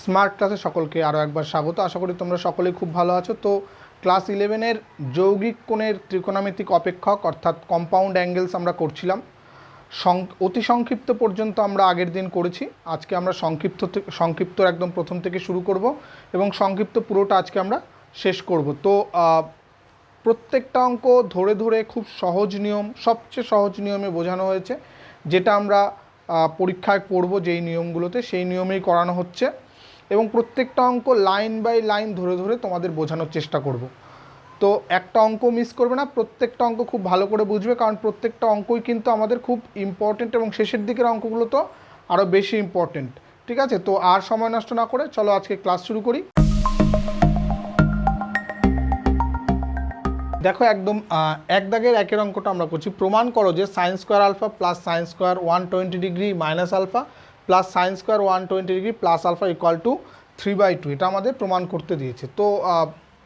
Smart ক্লাসে সকলকে আরও একবার স্বাগত। আশা করি তোমরা সকলেই খুব ভালো আছো। তো ক্লাস 11-এর যৌগিক কোণের ত্রিকোণমিতিক অপেক্ষক অর্থাৎ কম্পাউন্ড অ্যাঙ্গেলস আমরা করছিলাম। অতি সংক্ষিপ্ত পর্যন্ত আমরা আগের দিন করেছি। আজকে আমরা সংক্ষিপ্ত একদম প্রথম থেকে শুরু করব এবং সংক্ষিপ্ত পুরোটা আজকে আমরা শেষ করব। তো প্রত্যেকটা অঙ্ক ধরে ধরে খুব সহজ নিয়ম, সবচেয়ে সহজ নিয়মে বোঝানো হয়েছে, যেটা আমরা পরীক্ষায় পড়ব যেই নিয়মগুলোতে, সেই নিয়মেই করানো হচ্ছে এবং প্রত্যেকটা অঙ্ক লাইন বাই লাইন ধরে ধরে তোমাদের বোঝানোর চেষ্টা করব। তো একটা অঙ্ক মিস করবে না, প্রত্যেকটা অঙ্ক খুব ভালো করে বুঝবে, কারণ প্রত্যেকটা অঙ্কই কিন্তু আমাদের খুব ইম্পর্টেন্ট এবং শেষের দিকের অঙ্কগুলো তো আরও বেশি ইম্পর্টেন্ট। ঠিক আছে, তো আর সময় নষ্ট না করে চলো আজকে ক্লাস শুরু করি। দেখো একদম এক দাগের একের অঙ্কটা আমরা করছি। প্রমাণ করো যে sine square alpha plus sine square 120 degree minus alpha plus sine square 120 degree plus alpha equal to 3/2। এটা আমাদের প্রমাণ করতে দিয়েছে। তো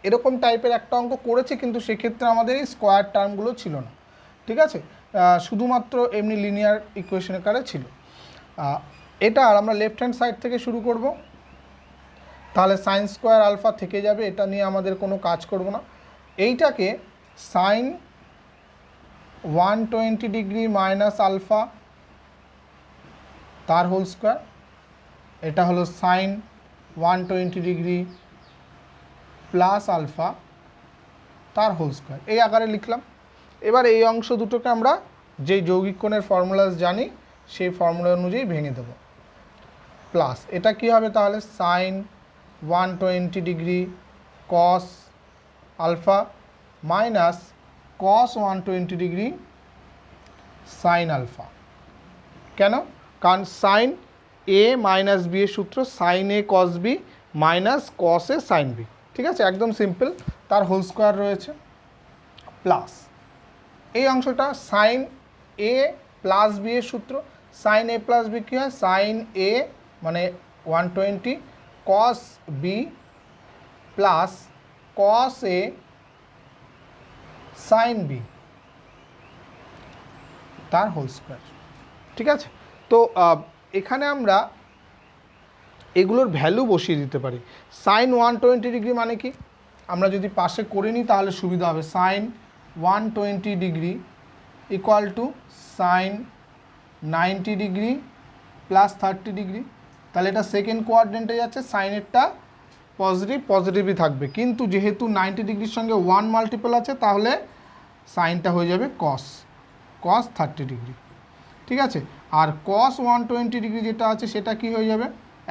এরকম টাইপের একটা অঙ্ক করেছে, কিন্তু সেক্ষেত্রে আমাদের এই স্কোয়ার টার্মগুলো ছিল না। ঠিক আছে, শুধুমাত্র এমনি লিনিয়ার ইকুয়েশন আকারে ছিল। এটা আর আমরা লেফট হ্যান্ড সাইড থেকে শুরু করব। তাহলে সাইন স্কোয়ার আলফা থেকে যাবে, এটা নিয়ে আমাদের কোনো কাজ করব না। এইটাকে সাইন 120 ডিগ্রি মাইনাস আলফা তার হোল স্কোয়ার, এটা হলো সাইন 120 ডিগ্রি প্লাস আলফা তার হোল স্কোয়ার, এই আকারে লিখলাম। এবার এই অংশ দুটোকে আমরা যেই যৌগিক কোণের ফর্মুলাস জানি সেই ফর্মুলা অনুযায়ী ভেঙে দেব। প্লাস এটা কি হবে তাহলে, sine 120 degree cos alpha minus cos 120 degree sine alpha. কেন? কারণ সাইন এ মাইনাস বি এর সূত্র sine A cos B minus cos A sine B. ঠিক আছে, একদম সিম্পল। তার হোল স্কোয়ার রয়েছে প্লাস এই অংশটা সাইন এ প্লাস বি এর সূত্র, সাইন এ প্লাস বি কী হয়, সাইন এ মানে 120 কস B plus cos A sine B তার হোল স্কোয়ার। ঠিক আছে, তো এখানে আমরা এগুলোর ভ্যালু বসিয়ে দিতে পারি। সাইন 120 ডিগ্রি মানে কি, আমরা যদি পাশে করে নিই তাহলে সুবিধা হবে। Sine 120 degree equal to sine 90 degree plus 30 degree. তাহলে এটা সেকেন্ড কোয়াড্রেন্টে যাচ্ছে, সাইনেরটা পজিটিভই থাকবে, কিন্তু যেহেতু 90 ডিগ্রির সঙ্গে 1 মাল্টিপল আছে তাহলে সাইনটা হয়ে যাবে কস 30 ডিগ্রি। ঠিক আছে, আর কস 120 ডিগ্রি যেটা আছে সেটা কি হয়ে যাবে,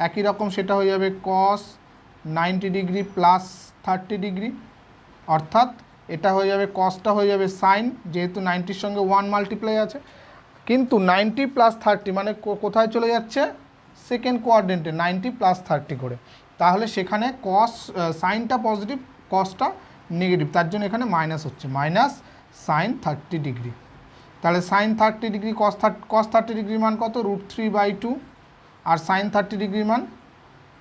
একই রকম, সেটা হয়ে যাবে কস 90 ডিগ্রি প্লাস 30 ডিগ্রি, অর্থাৎ এটা হয়ে যাবে, কসটা হয়ে যাবে সাইন, যেহেতু 90-র সঙ্গে 1 মাল্টিপ্লাই আছে, কিন্তু 90 প্লাস 30 মানে কোথায় চলে যাচ্ছে, সেকেন্ড কোয়াড্রেন্টে 90 প্লাস 30 করে। তাহলে সেখানে কস সাইনটা পজিটিভ, কসটা নেগেটিভ, তার জন্য এখানে মাইনাস হচ্ছে, মাইনাস সাইন 30 ডিগ্রি। তাহলে সাইন 30 ডিগ্রি কস 30 ডিগ্রির মান কত, √3/2, আর সাইন 30 ডিগ্রির মান,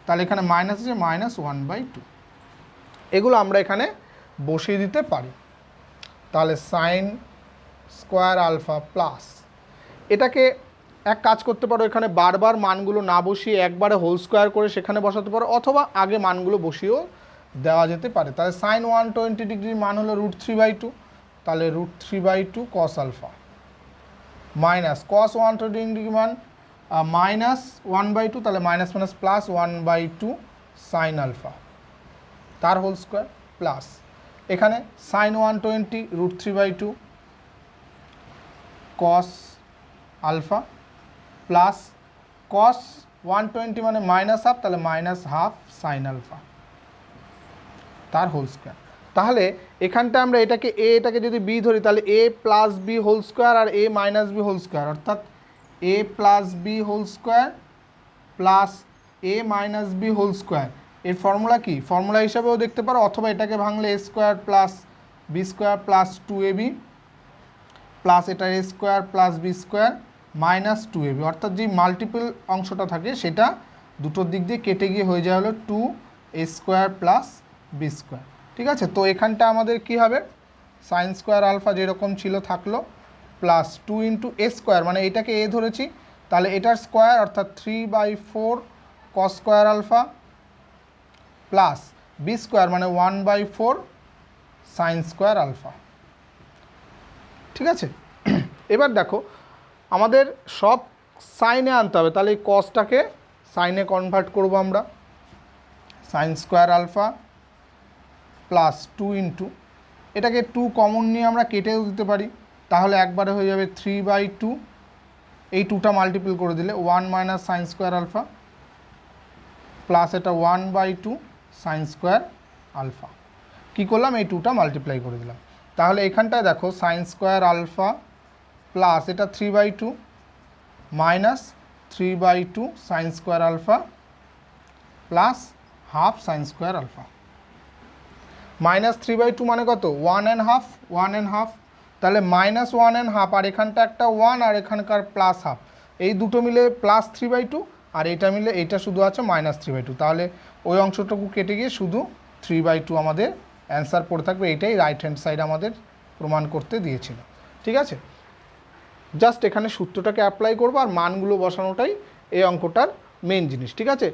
তাহলে এখানে মাইনাস আছে, -1/2। এগুলো আমরা এখানে বসিয়ে দিতে পারি। তাহলে সাইন স্কোয়ার আলফা প্লাস, এটাকে এক কাজ করতে পারো, এখানে বারবার মানগুলো না বসিয়ে একবারে হোল স্কোয়ার করে সেখানে বসাতে পারো, অথবা আগে মানগুলো বসিয়েও দেওয়া যেতে পারে। তাহলে সাইন 120 ডিগ্রির মান হলো √3/2, তাহলে √3/2 cos alpha minus cos 120 degree মান -1/2, তাহলে minus minus plus 1/2 sine alpha তার হোল স্কোয়ার প্লাস এখানে sine 120 √3/2 cos alpha plus cos 120 মানে -1/2, তাহলে -1/2 সাইন আলফা তার হোল স্কোয়ার। তাহলে এখানটা আমরা এটাকে এ, এটাকে যদি বি ধরি, তাহলে A plus B whole square আর A minus B whole square, অর্থাৎ A plus B whole square plus A minus B whole square. এর ফর্মুলা কি, ফর্মুলা হিসাবেও দেখতে পারো, অথবা এটাকে ভাঙলে A square plus B square plus 2ab plus এটা A square plus B square minus 2ab, অর্থাৎ যে মাল্টিপল অংশটা থাকে সেটা দুটোর দিক দিয়ে কেটে গিয়ে হয়ে যায় হলো 2a square plus B square. ঠিক আছে, তো এখানটা আমাদের কি হবে, সাইন স্কোয়ার আলফা যেরকম ছিল থাকলো, প্লাস 2 × a স্কোয়ার, মানে এটাকে a ধরেছি, তাহলে এটার স্কোয়ার অর্থাৎ 3/4 cos square alpha plus B square মানে 1/4 সাইন স্কোয়ার আলফা। ঠিক আছে, এবার দেখো আমাদের সব সাইনে আনতে হবে, তাহলে এই কসটাকে সাইনে কনভার্ট করব আমরা, sine square alpha plus 2 into, এটাকে 2 কমন নিয়ে আমরা কেটেও দিতে পারি, তাহলে একবারে হয়ে যাবে 3/2, এই 2টা মাল্টিপল করে দিলে 1 minus sine square alpha plus এটা 1/2 সাইন স্কোয়ার আলফা। কী করলাম, এই 2টা মাল্টিপ্লাই করে দিলাম, তাহলে এখানটায় দেখো সাইন স্কোয়ার আলফা প্লাস এটা 3/2 minus 3/2 sine square alpha plus half sine square alpha. Minus 3/2 মানে কত, 1.5, তাহলে মাইনাস 1.5, আর এখানটা একটা 1 আর এখানকার প্লাস হাফ, এই দুটো মিলে প্লাস 3/2 আর এটা মিলে এইটা শুধু আছে মাইনাস 3/2, তাহলে ওই অংশটুকু কেটে গিয়ে শুধু 3/2 আমাদের অ্যান্সার পড়ে থাকবে। এইটাই রাইট হ্যান্ড সাইড আমাদের প্রমাণ করতে দিয়েছিল। ঠিক আছে, জাস্ট এখানে সূত্রটাকে অ্যাপ্লাই করবো আর মানগুলো বসানোটাই এই অঙ্কটার মেন জিনিস। ঠিক আছে,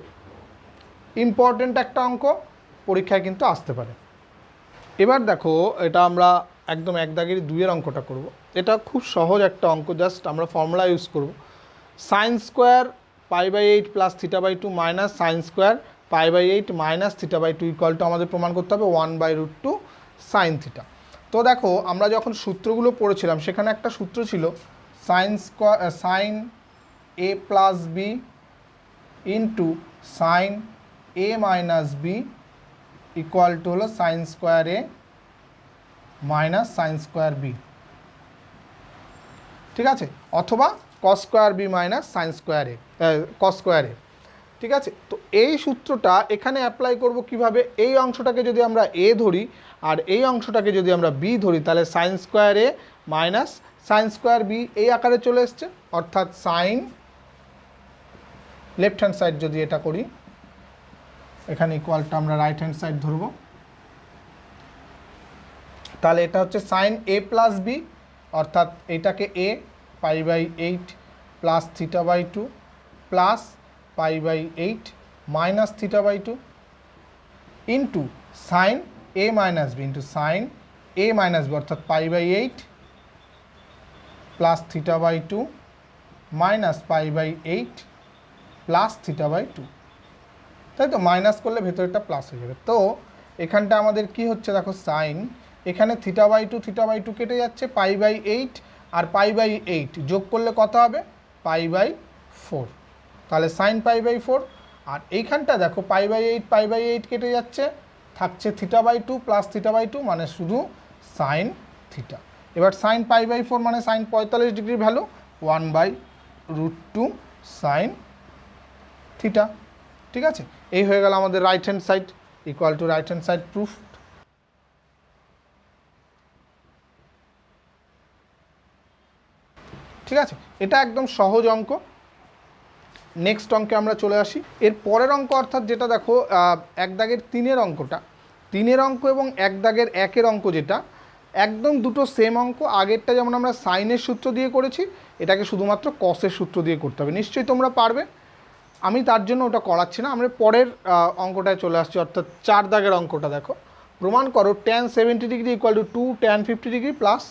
ইম্পর্টেন্ট একটা অঙ্ক, পরীক্ষায় কিন্তু আসতে পারে। এবার দেখো এটা আমরা একদম এক দাগের 2-এর অঙ্কটা করব। এটা খুব সহজ একটা অঙ্ক, জাস্ট আমরা ফর্মুলা ইউজ করব, sine square π/8 plus θ/2 minus sine square π/8 minus θ/2 equal to আমাদের প্রমাণ করতে হবে 1/√2 সাইন থিটা। তো দেখো আমরা যখন সূত্রগুলো পড়েছিলাম সেখানে একটা সূত্র ছিল sine a plus B into sine a minus B equal to হলো sine square A minus sine square B. ঠিক আছে, অথবা cos square B minus sine square A, cos square A. ঠিক আছে, তো এই সূত্রটা এখানে অ্যাপ্লাই করব কিভাবে, এই অংশটাকে যদি আমরা এ ধরি আর এই অংশটাকে যদি আমরা বি ধরি, তাহলে sine square A minus sine square B এই আকারে চলে এসছে, অর্থাৎ সাইন লেফট হ্যান্ড সাইড যদি এটা করি, এখানে ইকুয়ালটা আমরা রাইট হ্যান্ড সাইড ধরব, তাহলে এটা হচ্ছে সাইন a প্লাস বি, অর্থাৎ এটাকে a π/8 plus θ/2 plus π/8 minus θ/2 into sine a minus B into sine a minus B, অর্থাৎ π/8 প্লাস θ/2 মাইনাস π/8 প্লাস θ/2, তাই তো, মাইনাস করলে ভেতরটা প্লাস হয়ে যাবে। তো এখানটা আমাদের কি হচ্ছে দেখো, সাইন এখানে θ/2 কেটে যাচ্ছে, π/8 আর π/8 যোগ করলে কত হবে, π/4, তাহলে সাইন π/4, আর এইখানটা দেখো π/8 কেটে যাচ্ছে, থাকছে θ/2 প্লাস θ/2 মানে শুধু সাইন থিটা। এবার সাইন π/4 মানে sine 45 degree value 1/√2 sine theta. ঠিক আছে, এই হয়ে গেল আমাদের right hand side equal to right hand side proof. ঠিক আছে, এটা একদম সহজ অঙ্ক। নেক্সট অঙ্কে আমরা চলে আসি, এর পরের অঙ্ক অর্থাৎ যেটা দেখো এক দাগের 3-এর অঙ্কটা, 3-এর অঙ্ক এবং এক দাগের 1-এর অঙ্ক, যেটা একদম দুটো সেম অঙ্ক। আগেরটা যেমন আমরা সাইনের সূত্র দিয়ে করেছি, এটাকে শুধুমাত্র কসের সূত্র দিয়ে করতে হবে। নিশ্চয়ই তোমরা পারবে, আমি তার জন্য ওটা করাচ্ছি না। আমরা পরের অঙ্কটায় চলে আসছি, অর্থাৎ 4 দাগের অঙ্কটা দেখো, প্রমাণ করো tan 70 degree equal to 2 tan 50 degree plus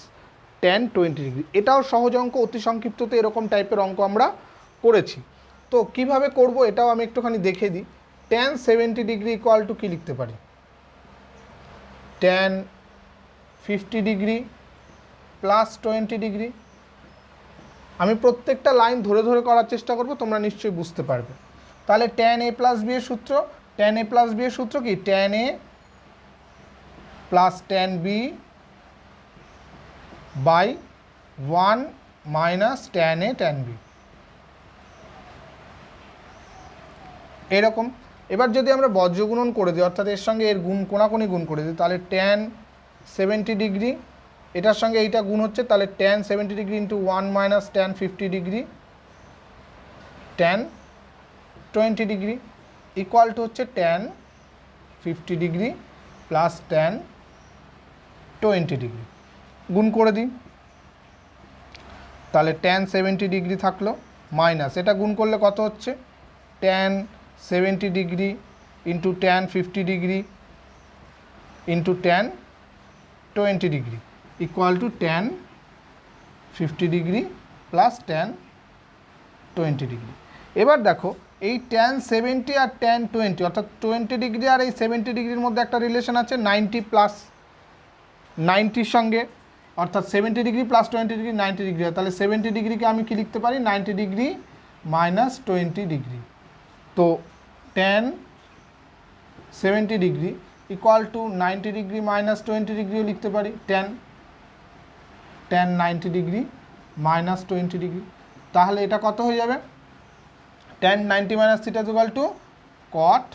tan 20 degree. এটাও সহজ অঙ্ক, অতি সংক্ষিপ্ততে এরকম টাইপের অঙ্ক আমরা করেছি। তো কিভাবে করব এটাও আমি একটুখানি দেখে দিই। tan 70 ডিগ্রি ইকুয়াল টু কী লিখতে পারি, tan 50 ডিগ্রি প্লাস 20 ডিগ্রি। আমি প্রত্যেকটা লাইন ধরে ধরে করার চেষ্টা করব, তোমরা নিশ্চয়ই বুঝতে পারবে। তাহলে tan a প্লাস বি এর সূত্র, tan a প্লাস বি এর সূত্র কি, tan a plus tan b by 1 minus tan a tan b, এরকম। এবার যদি আমরা বজ্রগুণন করে দিই, অর্থাৎ এর সঙ্গে এর গুণ কোনাকুনি গুণ করে দিই, তাহলে tan 70 ডিগ্রি এটার সঙ্গে এইটা গুণ হচ্ছে, তাহলে tan 70 degree into 1 minus tan 50 degree tan 20 degree equal two হচ্ছে tan 50 degree plus tan 20 degree. গুণ করে দিই, তাহলে tan 70 ডিগ্রি থাকলো মাইনাস এটা গুণ করলে কত হচ্ছে, tan 70 degree into tan 50 degree into tan 20 degree equal to tan 50 degree plus tan 20 degree. এবার দেখো এই ট্যান 70 আর ট্যান 20 অর্থাৎ 20 ডিগ্রি আর এই 70 ডিগ্রির মধ্যে একটা রিলেশন আছে 90 প্লাস 90-র সঙ্গে, অর্থাৎ 70 ডিগ্রি প্লাস 20 ডিগ্রি 90 ডিগ্রি হয়। তাহলে 70 ডিগ্রিকে আমি কি লিখতে পারি, 90 ডিগ্রি মাইনাস 20 ডিগ্রি। তো tan 70 degree equal two 90 degree minus 20 ডিগ্রিও লিখতে পারি, ট্যান 90 ডিগ্রি মাইনাস 20 ডিগ্রি। তাহলে এটা কত হয়ে যাবে, tan 90 minus theta equal to cot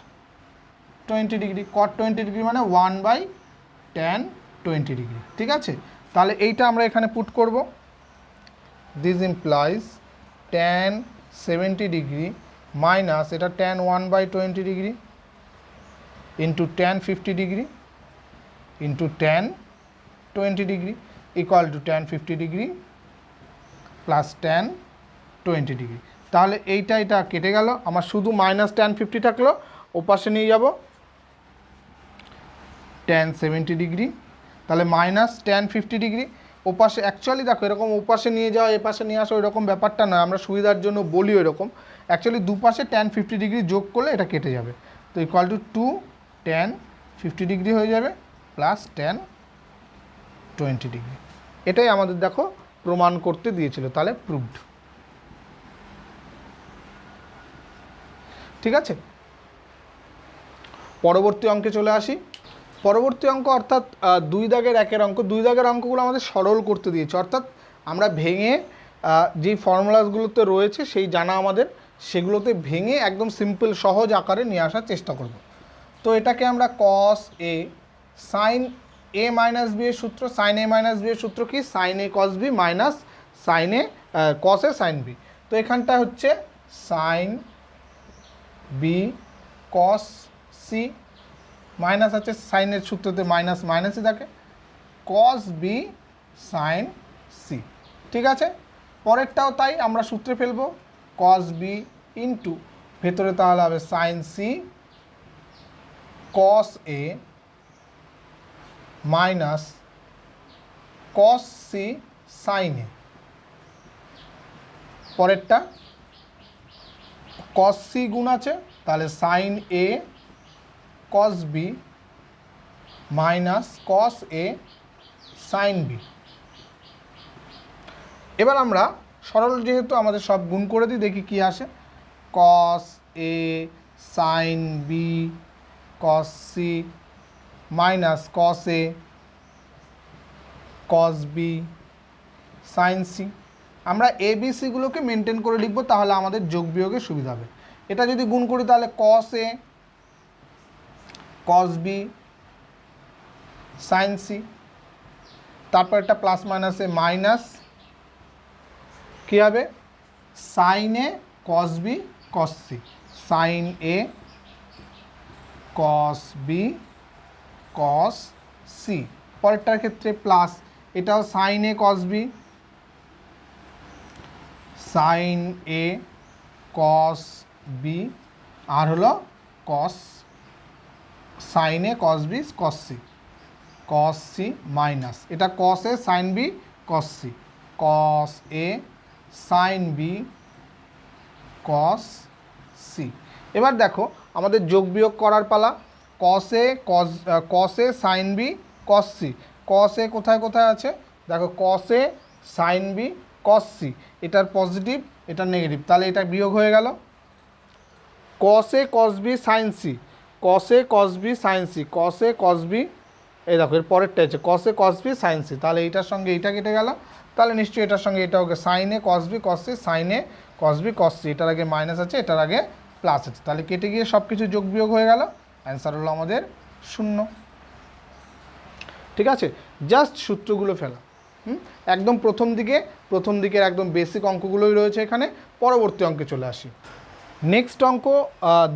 20 degree. Cot 20 degree মানে 1/tan 20 ডিগ্রি। ঠিক আছে, তাহলে এইটা আমরা এখানে পুট করব। This implies tan 70 degree minus এটা tan 1/20 degree into tan 50 degree into tan 20 degree equal to tan 50 degree plus tan 20 degree. তাহলে এটা কেটে গেল, আমার শুধু মাইনাস ট্যান 50 থাকলো, ওপাশে নিয়ে যাব ট্যান 70 ডিগ্রি, তাহলে মাইনাস ট্যান 50 ডিগ্রি। ওপাশে অ্যাকচুয়ালি দেখো এরকম ওপাশে নিয়ে যাওয়া এপাশে নিয়ে আসা ওইরকম ব্যাপারটা না, আমরা সুবিধার জন্য বলি ওইরকম। অ্যাকচুয়ালি দুপাশে ট্যান 50 ডিগ্রি যোগ করলে এটা কেটে যাবে, তো ইকুয়াল টু 2 ট্যান 50 ডিগ্রি হয়ে যাবে প্লাস ট্যান 20 ডিগ্রি। এটাই আমাদের দেখো প্রমাণ করতে দিয়েছিল, তাহলে প্রুভড। ঠিক আছে, পরবর্তী অঙ্কে চলে আসি। পরবর্তী অঙ্ক অর্থাৎ 2 দাগের 1-এর অঙ্ক। 2 দাগের অঙ্কগুলো আমাদের সরল করতে দিয়েছে, অর্থাৎ আমরা ভেঙে যেই ফর্মুলাসগুলোতে রয়েছে সেই জানা আমাদের, সেগুলোতে ভেঙে একদম সিম্পল সহজ আকারে নিয়ে আসার চেষ্টা করব। তো এটাকে আমরা cos A sine A minus B এর সূত্র, সাইন এ মাইনাস বি এর সূত্র কি, sine A cos B minus sine A cos A sine B. তো এখানটা হচ্ছে sine B cos C minus আছে, সাইনের সূত্রতে মাইনাস মাইনাসই থাকে, কস বি সাইন সি। ঠিক আছে, পরেরটাও তাই, আমরা সূত্রে ফেলবো কস বি ইন্টু ভেতরে তাহলে হবে sign C cos A minus cos C sine এ। পরেরটা কস সি গুণ আছে, তাহলে sign A cos B minus cos A sine B. এবার আমরা সরল যেহেতু আমাদের সব গুণ করে দিই, দেখি কি আসে। Cos A sine B cos C minus cos A cos B sine C. আমরা এ বি সিগুলোকে মেনটেন করে লিখবো, তাহলে আমাদের যোগ বিয়োগের সুবিধা হবে। এটা যদি গুণ করি তাহলে cos A cos B sine C, তারপর একটা প্লাস মাইনাসে মাইনাস কী হবে, sine A cos B cos C, sine A cos B cos C. পরেরটার ক্ষেত্রে প্লাস, এটাও sine A cos B sine A cos B আর হলো cos sine A cos B cos C, cos C minus এটা cos A sine B cos C, cos A sine B cos C. এবার দেখো আমাদের যোগ বিয়োগ করার পালা। কস A sine B cos C, cos এ কোথায় কোথায় আছে দেখো, কস A sine B cos C, এটার পজিটিভ এটার নেগেটিভ, তাহলে এটা বিয়োগ হয়ে গেল। কস A cos B sine C, cos A cos B sine C, cos A cos B, এই দেখো এর পরেরটা আছে কস A cos B sine C, তাহলে এইটার সঙ্গে এইটা কেটে গেল, তাহলে নিশ্চয়ই এটার সঙ্গে এটা হবে sine A cos B cos C, sine A cos B cos C, এটার আগে মাইনাস আছে এটার আগে প্লাস আছে, তাহলে কেটে গিয়ে সব কিছু যোগ বিয়োগ হয়ে গেল, অ্যান্সার হলো আমাদের 0। ঠিক আছে, জাস্ট সূত্রগুলো ফেলা। একদম প্রথম দিকের একদম বেসিক অঙ্কগুলোই রয়েছে এখানে। পরবর্তী অঙ্কে চলে আসি। নেক্সট অঙ্ক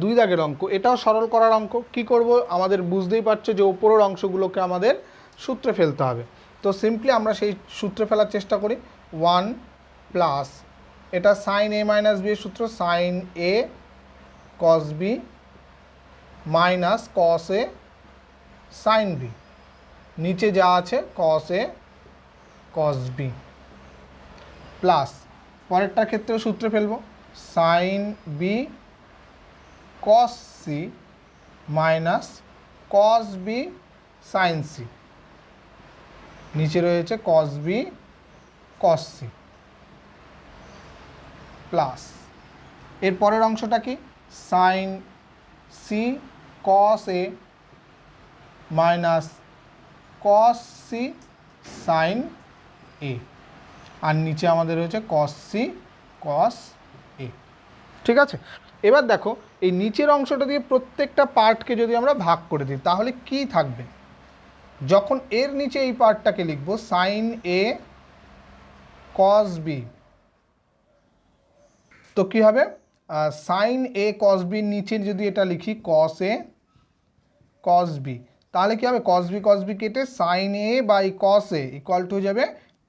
2 দাগের অঙ্ক, এটাও সরল করার অঙ্ক। কি করব, আমাদের বুঝতেই পারছো যে উপরের অংশগুলোকে আমাদের সূত্রে ফেলতে হবে। তো সিম্পলি আমরা সেই সূত্রে ফেলার চেষ্টা করি। 1 প্লাস এটা সাইন এ মাইনাস বি এর সূত্র, sine A cos B minus cos A sine B, নিচে যা আছে কস এ কস বি, প্লাস পরেরটার ক্ষেত্রে সূত্রে ফেলবো sine B cos C minus cos B sine C, নিচে রয়েছে cos B cos C, plus এর পরের অংশটা কি sine C cos A minus cos C sine A, আর নিচে আমাদের রয়েছে কস সি কস এ। ঠিক আছে, এবার দেখো এই নিচের অংশটা দিয়ে প্রত্যেকটা পার্টকে যদি আমরা ভাগ করে দিই তাহলে কি থাকবে, যখন এর নিচে এই পার্টটাকে লিখব সাইন এ কস বি, তো কী হবে সাইন এ কস বির নিচে যদি এটা লিখি কস এ কস বি, তাহলে কী হবে কস বি কেটে sine A by cos A equal to হয়ে যাবে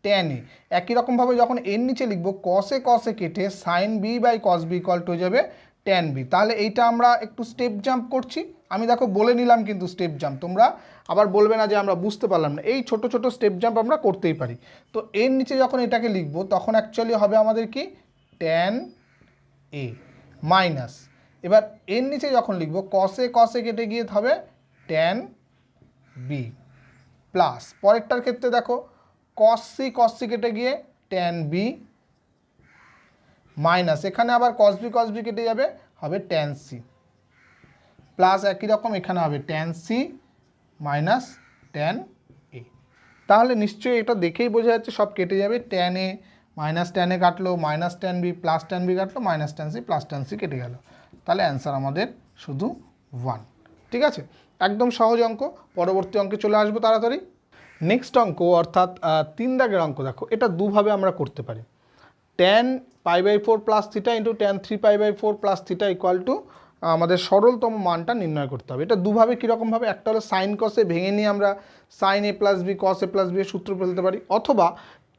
ট্যান এ। একই রকমভাবে যখন এর নিচে লিখব কস এ কেটে sine B by cos B equal to হয়ে যাবে ট্যান বি। তাহলে এইটা আমরা একটু স্টেপ জাম্প করছি, আমি দেখো বলে নিলাম কিন্তু স্টেপ জাম্প, তোমরা আবার বলবে না যে আমরা বুঝতে পারলাম না, এই ছোট ছোট স্টেপ জাম্প আমরা করতেই পারি। তো এর নিচে যখন এটাকে লিখব তখন অ্যাকচুয়ালি হবে আমাদের কি ট্যান এ মাইনাস, এবার এর নিচে যখন লিখব কসে কেটে গিয়ে হবে ট্যান বি, প্লাস পরেরটার ক্ষেত্রে দেখো কস সি কেটে গিয়ে ট্যান বি, মাইনাস এখানে আবার কস বি কেটে যাবে হবে ট্যান সি, প্লাস একই রকম এখানে হবে tan C minus tan A. তাহলে নিশ্চয়ই এটা দেখেই বোঝা যাচ্ছে সব কেটে যাবে, tan A minus tan A কাটলো, minus tan B plus tan B কাটলো, minus tan C plus tan C কেটে গেল, তাহলে অ্যান্সার আমাদের শুধু 1। ঠিক আছে, একদম সহজ অঙ্ক। পরবর্তী অঙ্কে চলে আসবো তাড়াতাড়ি। নেক্সট অঙ্ক অর্থাৎ 3 দাগের অঙ্ক দেখো, এটা দুভাবে আমরা করতে পারি। Tan π/4 plus theta into tan 3π/4 plus theta equal to আমাদের সরলতম মানটা নির্ণয় করতে হবে। এটা দুভাবে কীরকমভাবে, একটা হলো সাইন কসে ভেঙে নিয়ে আমরা sign A plus B cos A plus B এর সূত্র ফেলতে পারি, অথবা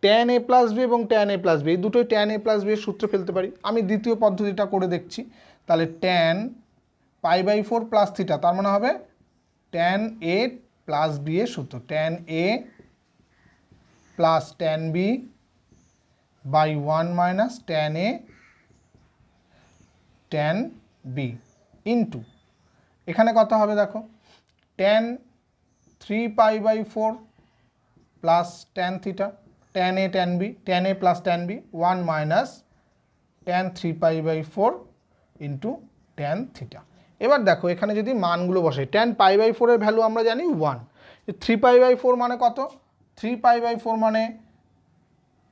ট্যান এ প্লাস বি এবং ট্যান এ প্লাস বি এই দুটোই ট্যান এ প্লাস বি এর সূত্র ফেলতে পারি। আমি দ্বিতীয় পদ্ধতিটা করে দেখছি। তাহলে ট্যান π/4 প্লাস থিটা তার মানে হবে ট্যান এ প্লাস বি এর সূত্র, tan A plus tan B by 1 minus tan A tan B into এখানে কত হবে দেখো tan 3π/4 plus tan theta, tan A tan B, tan A plus tan B 1 minus tan 3π/4 into tan theta. এবার দেখো এখানে যদি মানগুলো বসে, ট্যান π/4 এর ভ্যালু আমরা জানি 1, 3π/4 মানে কত, 3π/4 মানে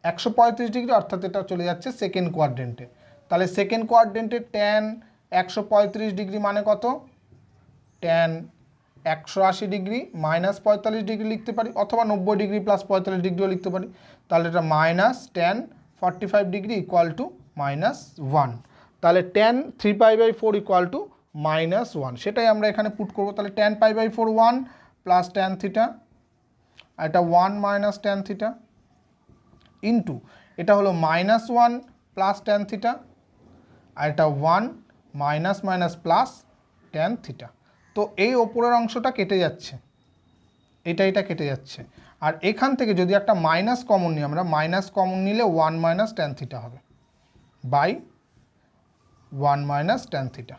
135 ডিগ্রি, অর্থাৎ এটা চলে যাচ্ছে সেকেন্ড কোয়াড্রেন্টে। তাহলে সেকেন্ড কোয়াড্রেন্টে ট্যান 135 ডিগ্রি মানে কত, ট্যান 180 ডিগ্রি মাইনাস 45 ডিগ্রি লিখতে পারি, অথবা 90 ডিগ্রি প্লাস 45 ডিগ্রিও লিখতে পারি। তাহলে এটা minus tan 45 degree equal to -1। তাহলে ট্যান 3π/4 ইকুয়াল টু -1, সেটাই আমরা এখানে পুট করবো। তাহলে ট্যান π/4 1 প্লাস ট্যান থিটা, আর এটা 1 মাইনাস ট্যান থিটা ইন্টু এটা হলো -1 প্লাস ট্যান থিটা, আর এটা 1 minus minus plus tan theta. তো এই ওপরের অংশটা কেটে যাচ্ছে, এটা কেটে যাচ্ছে, আর এখান থেকে যদি একটা মাইনাস কমন নিই আমরা, মাইনাস কমন নিলে 1 মাইনাস ট্যান থিটা হবে বাই 1 মাইনাস ট্যান থিটা,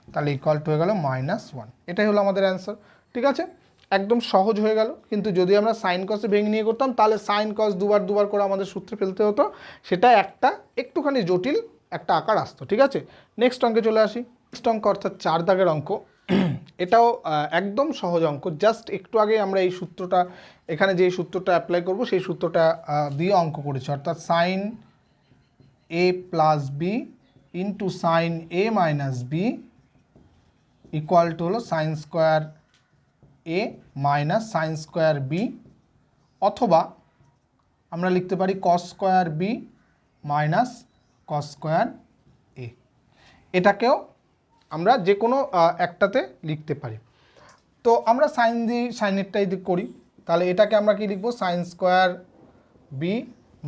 তাহলে ইকুয়াল টু হয়ে গেল -1। এটাই হলো আমাদের অ্যান্সার। ঠিক আছে, একদম সহজ হয়ে গেল। কিন্তু যদি আমরা সাইন কসে ভেঙে নিয়ে করতাম তাহলে সাইন কস দুবার করে আমাদের সূত্রে ফেলতে হতো, সেটা একটুখানি জটিল একটা আকার আসতো। ঠিক আছে, নেক্সট অঙ্কে চলে আসি। নেক্সট অঙ্ক অর্থাৎ 4 দাগের অঙ্ক, এটাও একদম সহজ অঙ্ক। জাস্ট একটু আগে আমরা এই সূত্রটা, এখানে যে সূত্রটা অ্যাপ্লাই করব সেই সূত্রটা দিয়ে অঙ্ক করেছি, অর্থাৎ sine A plus B into sine A minus B equal to হলো sine square A minus sine square B, অথবা আমরা লিখতে পারি cos square B minus cos square A. এটাকেও আমরা যে কোনো একটাতে লিখতে পারি। তো আমরা সাইনেরটাই করি, তাহলে এটাকে আমরা কি লিখবো, sine square B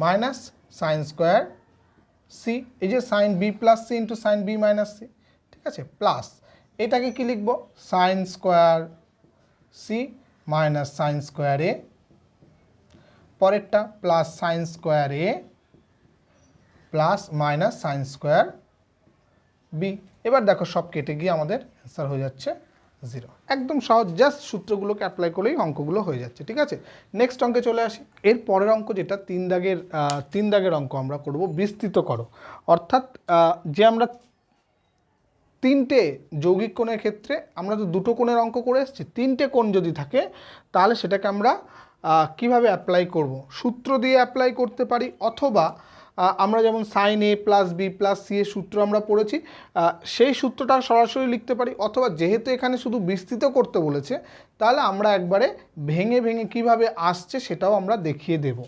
minus sine square C, এই যে sine B plus C into sine B minus C. ঠিক আছে, প্লাস এটাকে কি লিখব, sine square C minus sine square A, পরেরটা plus sine square A plus minus sine square B. এবার দেখো সব কেটে গিয়ে আমাদের অ্যান্সার হয়ে যাচ্ছে 0। একদম সহজ, জাস্ট সূত্রগুলোকে অ্যাপ্লাই করলেই অঙ্কগুলো হয়ে যাচ্ছে। ঠিক আছে, নেক্সট অঙ্কে চলে আসি। এর পরের অঙ্ক যেটা 3 দাগের অঙ্ক আমরা করব, বিস্তৃত করো। অর্থাৎ যে আমরা 3টে যৌগিক কোণের ক্ষেত্রে আমরা তো 2টো কোণের অঙ্ক করে এসেছি, 3টে কোণ যদি থাকে তাহলে সেটাকে আমরা কিভাবে অ্যাপ্লাই করব, সূত্র দিয়ে অ্যাপ্লাই করতে পারি, অথবা আমরা যেমন sign A plus B plus C এর সূত্র আমরা পড়েছি সেই সূত্রটা সরাসরি লিখতে পারি, অথবা যেহেতু এখানে শুধু বিস্তৃত করতে বলেছে তাহলে আমরা একবারে ভেঙে ভেঙে কিভাবে আসছে সেটাও আমরা দেখিয়ে দেব।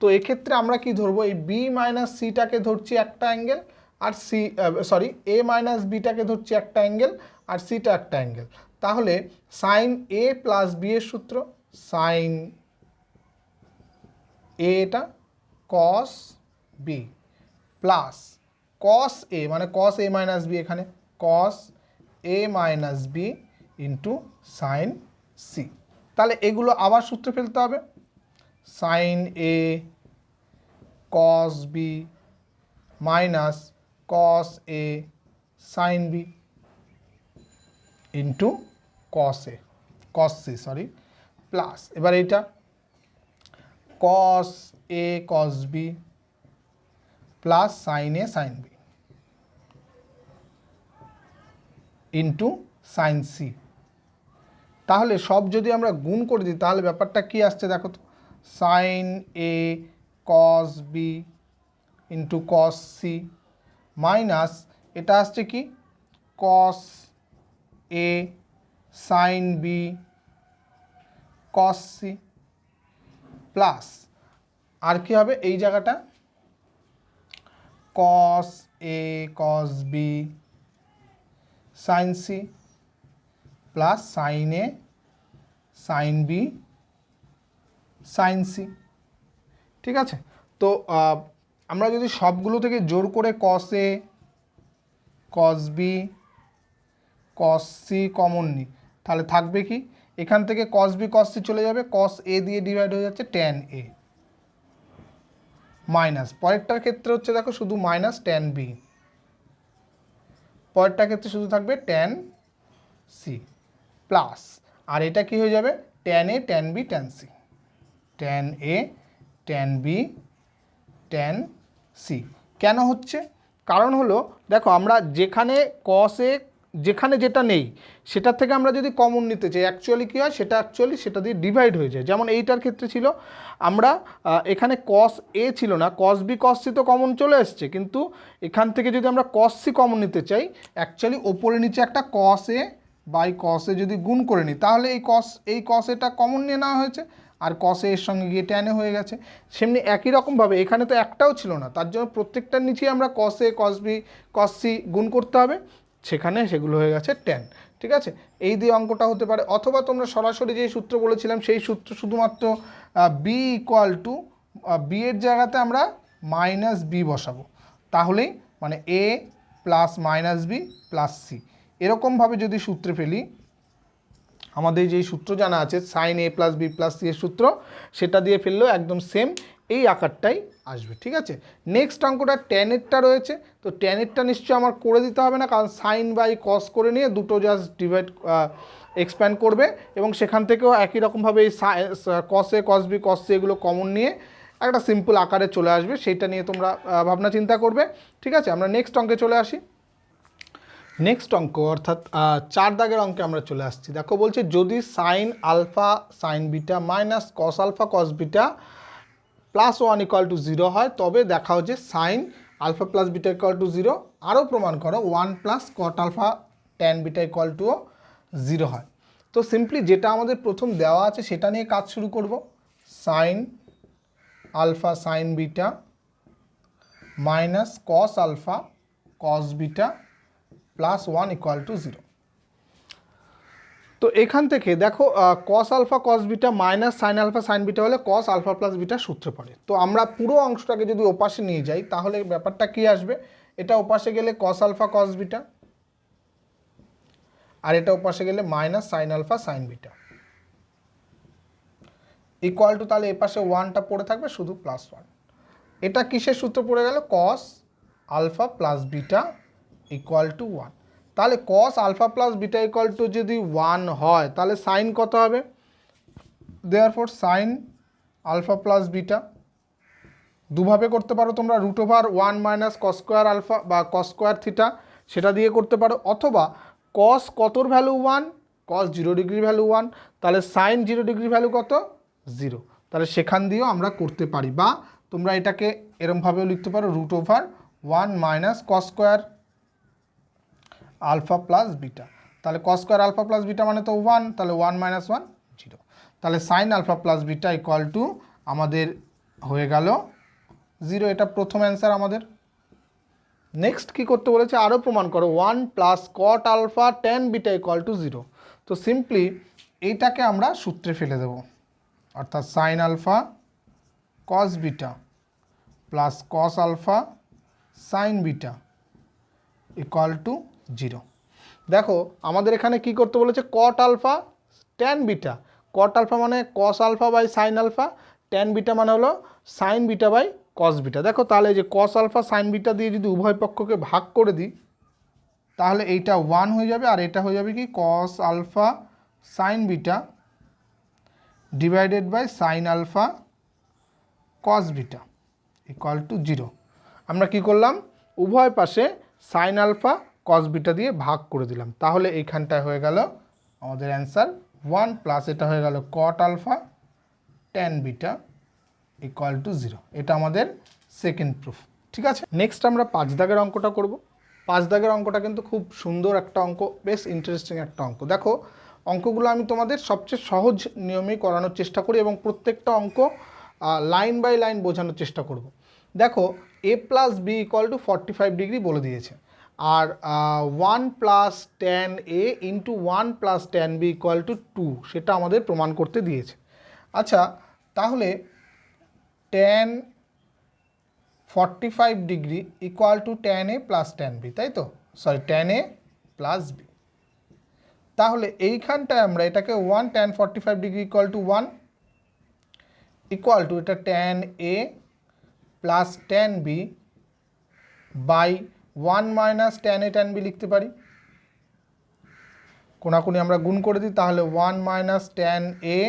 তো এক্ষেত্রে আমরা কি ধরবো, এই বি মাইনাস সিটাকে ধরছি একটা অ্যাঙ্গেল, আর এ মাইনাস বিটাকে ধরছি একটা অ্যাঙ্গেল, আর সিটা একটা অ্যাঙ্গেল। তাহলে সাইন এ প্লাস বি এর সূত্র, সাইন এটা কস বি প্লাস কস এ, মানে কস এ মাইনাস বি, এখানে cos A minus B into sine C. তাহলে এগুলো আবার সূত্রে ফেলতে হবে, sine A cos B minus cos A sine B into cos C plus এবার এইটা cos A cos B plus sine A sine B into sine C. তাহলে সব যদি আমরা গুণ করে দিই তাহলে ব্যাপারটা কি আসছে দেখো তো, sine A cos B into cos C minus এটা আসছে কি cos A sine B cos C plus আর কি হবে এই জায়গাটা cos A cos B sine C plus sine A sine B sine C. ঠিক আছে, তো আমরা যদি সবগুলো থেকে জোর করে cos A cos B cos C common নিই তাহলে থাকবে কি, এখান থেকে কস বি কস সি চলে যাবে, কস এ দিয়ে ডিভাইড হয়ে যাচ্ছে ট্যান এ, মাইনাস পরেরটার ক্ষেত্রে হচ্ছে দেখো শুধু মাইনাস ট্যান বি, পরেরটার ক্ষেত্রে শুধু থাকবে ট্যান সি প্লাস আর এটা কি হয়ে যাবে tan A tan B tan C, tan A tan B tan C. কেন হচ্ছে, কারণ হলো দেখো আমরা যেখানে কস এ যেখানে যেটা নেই সেটার থেকে আমরা যদি কমন নিতে চাই অ্যাকচুয়ালি কী হয় সেটা দিয়ে ডিভাইড হয়ে যায়। যেমন এইটার ক্ষেত্রে ছিল আমরা এখানে কস এ ছিল না, কস বি কস সি তো কমন চলে এসছে, কিন্তু এখান থেকে যদি আমরা কস সি কমন নিতে চাই অ্যাকচুয়ালি ওপরে নিচে একটা কস এ বাই কস এ যদি গুণ করে নিই তাহলে এই কস এটা কমন নিয়ে নেওয়া হয়েছে, আর কস এর সঙ্গে গিয়ে ট্যানে হয়ে গেছে। সেমনি একই রকমভাবে এখানে তো একটাও ছিল না, তার জন্য প্রত্যেকটার নিচেই আমরা cos A cos B cos C গুণ করতে হবে, সেখানে সেগুলো হয়ে গেছে ট্যান। ঠিক আছে, এই দিয়ে অঙ্কটা হতে পারে, অথবা তোমরা সরাসরি যে সূত্র বলেছিলাম সেই সূত্র শুধুমাত্র বি ইকুয়াল টু বি এর জায়গাতে আমরা মাইনাস বি বসাবো, তাহলেই মানে A plus minus B plus C, এরকমভাবে যদি সূত্রে ফেলি আমাদের যেই সূত্র জানা আছে sine A plus B plus C এর সূত্র সেটা দিয়ে ফেললেও একদম সেম এই আকারটাই আসবে। ঠিক আছে, নেক্সট অঙ্কটা ট্যানেরটা রয়েছে, তো ট্যানেরটা নিশ্চয়ই আমার করে দিতে হবে না, কারণ সাইন বাই কস করে নিয়ে দুটো জাস্ট ডিভাইড এক্সপ্যান্ড করবে এবং সেখান থেকেও একই রকমভাবে এই কস A cos B cos C এগুলো কমন নিয়ে একটা সিম্পল আকারে চলে আসবে, সেইটা নিয়ে তোমরা ভাবনা চিন্তা করবে। ঠিক আছে, আমরা নেক্সট অঙ্কে চলে আসি। নেক্সট অঙ্ক অর্থাৎ 4 দাগের অঙ্কে আমরা চলে আসছি। দেখো বলছে যদি sine alpha sine beta minus cos alpha cos beta plus 1 equal to 0 হয় তবে দেখাও যে sine alpha plus beta equal to 0, আরও প্রমাণ করো 1 plus cot alpha tan beta equal to 0 হয়। তো সিম্পলি যেটা আমাদের প্রথম দেওয়া আছে সেটা নিয়ে কাজ শুরু করব, sine alpha sine beta minus cos alpha cos beta plus 1 equal to 0। তো এখান থেকে দেখো cos alpha cos beta minus sine alpha sine beta হলে কস আলফা প্লাস বিটা সূত্রে পড়ে। তো আমরা পুরো অংশটাকে যদি ওপাশে নিয়ে যাই তাহলে ব্যাপারটা কি আসবে, এটা ওপাশে গেলে কস আলফা কস বিটা, আর এটা ওপাশে গেলে minus sine alpha sine beta equal to, তাহলে এপাশে ওয়ানটা পড়ে থাকবে শুধু প্লাস ওয়ান। এটা কিসের সূত্র পড়ে গেল? Cos alpha plus beta equal to one. তাহলে cos alpha plus beta equal to যদি ওয়ান হয় তাহলে সাইন কত হবে? Therefore sine alpha plus beta দুভাবে করতে পারো তোমরা, root over one minus cos square alpha বা কস স্কোয়ার থিটা সেটা দিয়ে করতে পারো, অথবা কস কতর ভ্যালু ওয়ান, কস 0 ডিগ্রির ভ্যালু ওয়ান, তাহলে সাইন 0 ডিগ্রির ভ্যালু কত? 0। তাহলে সেখান দিয়েও আমরা করতে পারি, বা তোমরা এটাকে এরমভাবেও লিখতে পারো, root over one minus cos square alpha plus beta. তাহলে cos square alpha plus beta মানে তো ওয়ান, তাহলে ওয়ান মাইনাস ওয়ান 0। তাহলে sine alpha plus beta equal to আমাদের হয়ে গেল 0। এটা প্রথম অ্যান্সার আমাদের। নেক্সট কি করতে বলেছে? আরও প্রমাণ করো 1 plus cot alpha tan beta equal to 0। তো সিম্পলি এইটাকে আমরা সূত্রে ফেলে দেব, অর্থাৎ sine alpha cos beta plus cos alpha sine beta equal to 0। দেখো আমাদের এখানে কি করতে বলেছে? Cot alpha tan beta. Cot alpha মানে cos alpha by sine alpha, tan beta মানে হলো sine beta by cos beta. দেখো তাহলে এই যে কস আলফা সাইন বিটা দিয়ে যদি উভয় পক্ষকে ভাগ করে দিই তাহলে এইটা 1 হয়ে যাবে, আর এটা হয়ে যাবে কি cos alpha sine beta divided by sine alpha cos beta equal to 0। আমরা কি করলাম? উভয় পাশে সাইন আলফা কস বিটা দিয়ে ভাগ করে দিলাম, তাহলে এইখানটায় হয়ে গেল আমাদের অ্যান্সার 1 প্লাস এটা হয়ে গেল cot alpha tan beta equal to 0। এটা আমাদের সেকেন্ড প্রুফ। ঠিক আছে, নেক্সট আমরা 5 দাগের অঙ্কটা করব। 5 দাগের অঙ্কটা কিন্তু খুব সুন্দর একটা অঙ্ক, বেশ ইন্টারেস্টিং একটা অঙ্ক। দেখো অঙ্কগুলো আমি তোমাদের সবচেয়ে সহজ নিয়মেই করানোর চেষ্টা করি এবং প্রত্যেকটা অঙ্ক লাইন বাই লাইন বোঝানোর চেষ্টা করব। দেখো a plus B equal to 45 degree বলে দিয়েছে, আর 1 plus tan A into 1 plus tan B equal to 2 সেটা আমাদের প্রমাণ করতে দিয়েছে। আচ্ছা তাহলে tan 45 degree equal to tan A plus tan B, তাই তো? Sorry, tan A plus B. তাহলে এইখানটায় আমরা এটাকে 1 tan 45 degree equal to 1 equal to এটা tan A plus tan B by 1 minus tan A tan B লিখতে পারি। কোনাকুনি আমরা গুণ করে দিই, তাহলে 1 minus tan A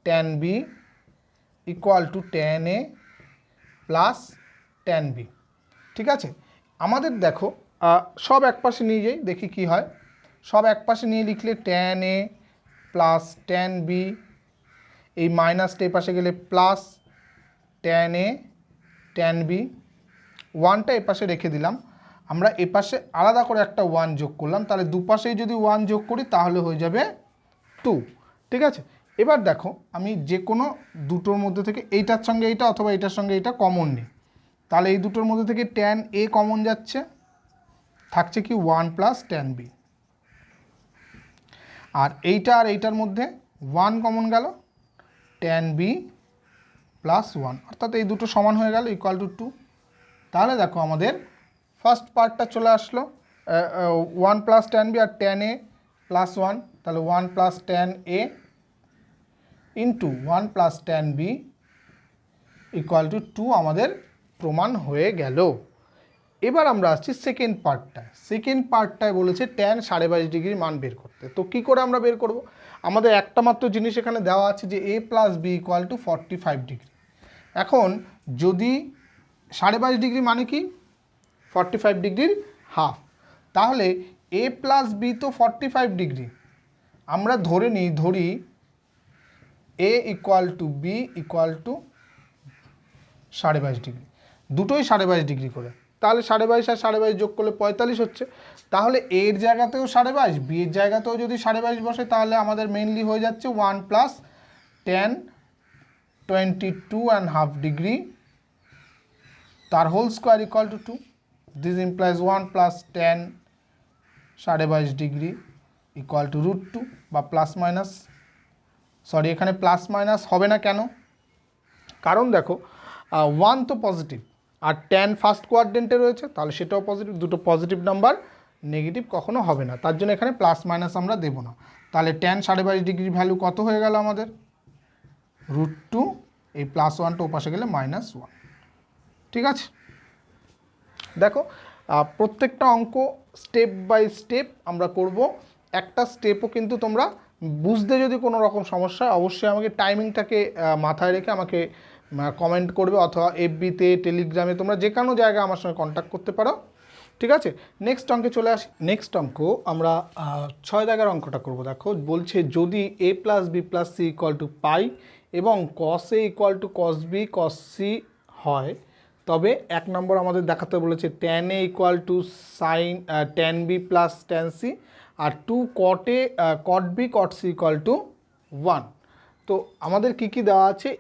tan B equal to tan A plus tan B. ঠিক আছে, আমাদের দেখো সব একপাশে নিয়ে যাই, দেখি কি হয়। সব একপাশে নিয়ে লিখলে tan A plus tan B, এই মাইনাসটা এই পাশে গেলে plus tan A tan B, 1টা এ পাশে রেখে দিলাম। আমরা এ পাশে আলাদা করে একটা 1 যোগ করলাম, তাহলে দুপাশেই যদি 1 যোগ করি তাহলে হয়ে যাবে 2। ঠিক আছে, এবার দেখো আমি যে কোনো দুটোর মধ্যে থেকে এইটার সঙ্গে এইটা অথবা এইটার সঙ্গে এইটা কমন নিই, তাহলে এই দুটোর মধ্যে থেকে ট্যান এ কমন যাচ্ছে, থাকছে কি 1 প্লাস ট্যান বি, আর এইটা আর এইটার মধ্যে 1 কমন গেল, ট্যান বি প্লাস 1, অর্থাৎ এই দুটো সমান হয়ে গেল ইকুয়াল টু 2। তাহলে দেখো আমাদের ফার্স্ট পার্টটা চলে আসলো 1 প্লাস ট্যান বি আর ট্যান এ প্লাস 1, তাহলে 1 plus tan A into 1 plus tan B equal to 2 আমাদের প্রমাণ হয়ে গেল। এবার আমরা আসছি সেকেন্ড পার্টটায়। সেকেন্ড পার্টটায় বলেছে ট্যান 22.5 ডিগ্রির মান বের করতে। তো কী করে আমরা বের করব? আমাদের একটা মাত্র জিনিস এখানে দেওয়া আছে যে a plus B equal to 45 degree. এখন যদি 22.5 ডিগ্রি মানে কি? 45 ডিগ্রির হাফ, তাহলে a প্লাস বি তো 45 ডিগ্রি, আমরা ধরি a equal to B equal to 22.5 degree, দুটোই 22.5 ডিগ্রি করে, তাহলে 22.5 আর 22.5 যোগ করলে 45 হচ্ছে। তাহলে এর জায়গাতেও 22.5, বি এর জায়গাতেও যদি 22.5 বসে তাহলে আমাদের মেইনলি হয়ে যাচ্ছে 1 প্লাস ট্যান 22.5 ডিগ্রি তার whole square equal to 2। This implies 1 plus tan 22.5 degree equal to √2 বা প্লাস মাইনাস, সরি এখানে প্লাস মাইনাস হবে না কেন? কারণ দেখো 1 তো পজিটিভ আর ট্যান ফার্স্ট কোয়াড্রেন্টে রয়েছে, তাহলে সেটাও পজিটিভ, দুটো পজিটিভ নাম্বার নেগেটিভ কখনো হবে না, তার জন্য এখানে প্লাস মাইনাস আমরা দেবো না। তাহলে tan 22.5 ডিগ্রি ভ্যালু কত হয়ে গেল আমাদের? √2, এই +1টা ওপাশে গেলে -1। ঠিক আছে, দেখো প্রত্যেকটা অঙ্ক স্টেপ বাই স্টেপ আমরা করব। একটা স্টেপও কিন্তু তোমরা বুঝতে যদি কোনো রকম সমস্যা হয় অবশ্যই আমাকে টাইমিংটাকে মাথায় রেখে আমাকে কমেন্ট করবে, অথবা এফবিতে, টেলিগ্রামে, তোমরা যে কোনো জায়গায় আমার সঙ্গে কন্ট্যাক্ট করতে পারো। ঠিক আছে, নেক্সট অঙ্কে চলে আসি। নেক্সট অঙ্ক আমরা 6 দাগের অঙ্কটা করব। দেখো বলছে যদি a + b + c = π এবং cos a = cos b cos c হয়, তবে 1 নম্বর আমাদের দেখাতে বলেছে tan a = sin tan b + tan c, R 2 cot a cot b cot c = 1। তো আমাদের কি কি দেওয়া আছে?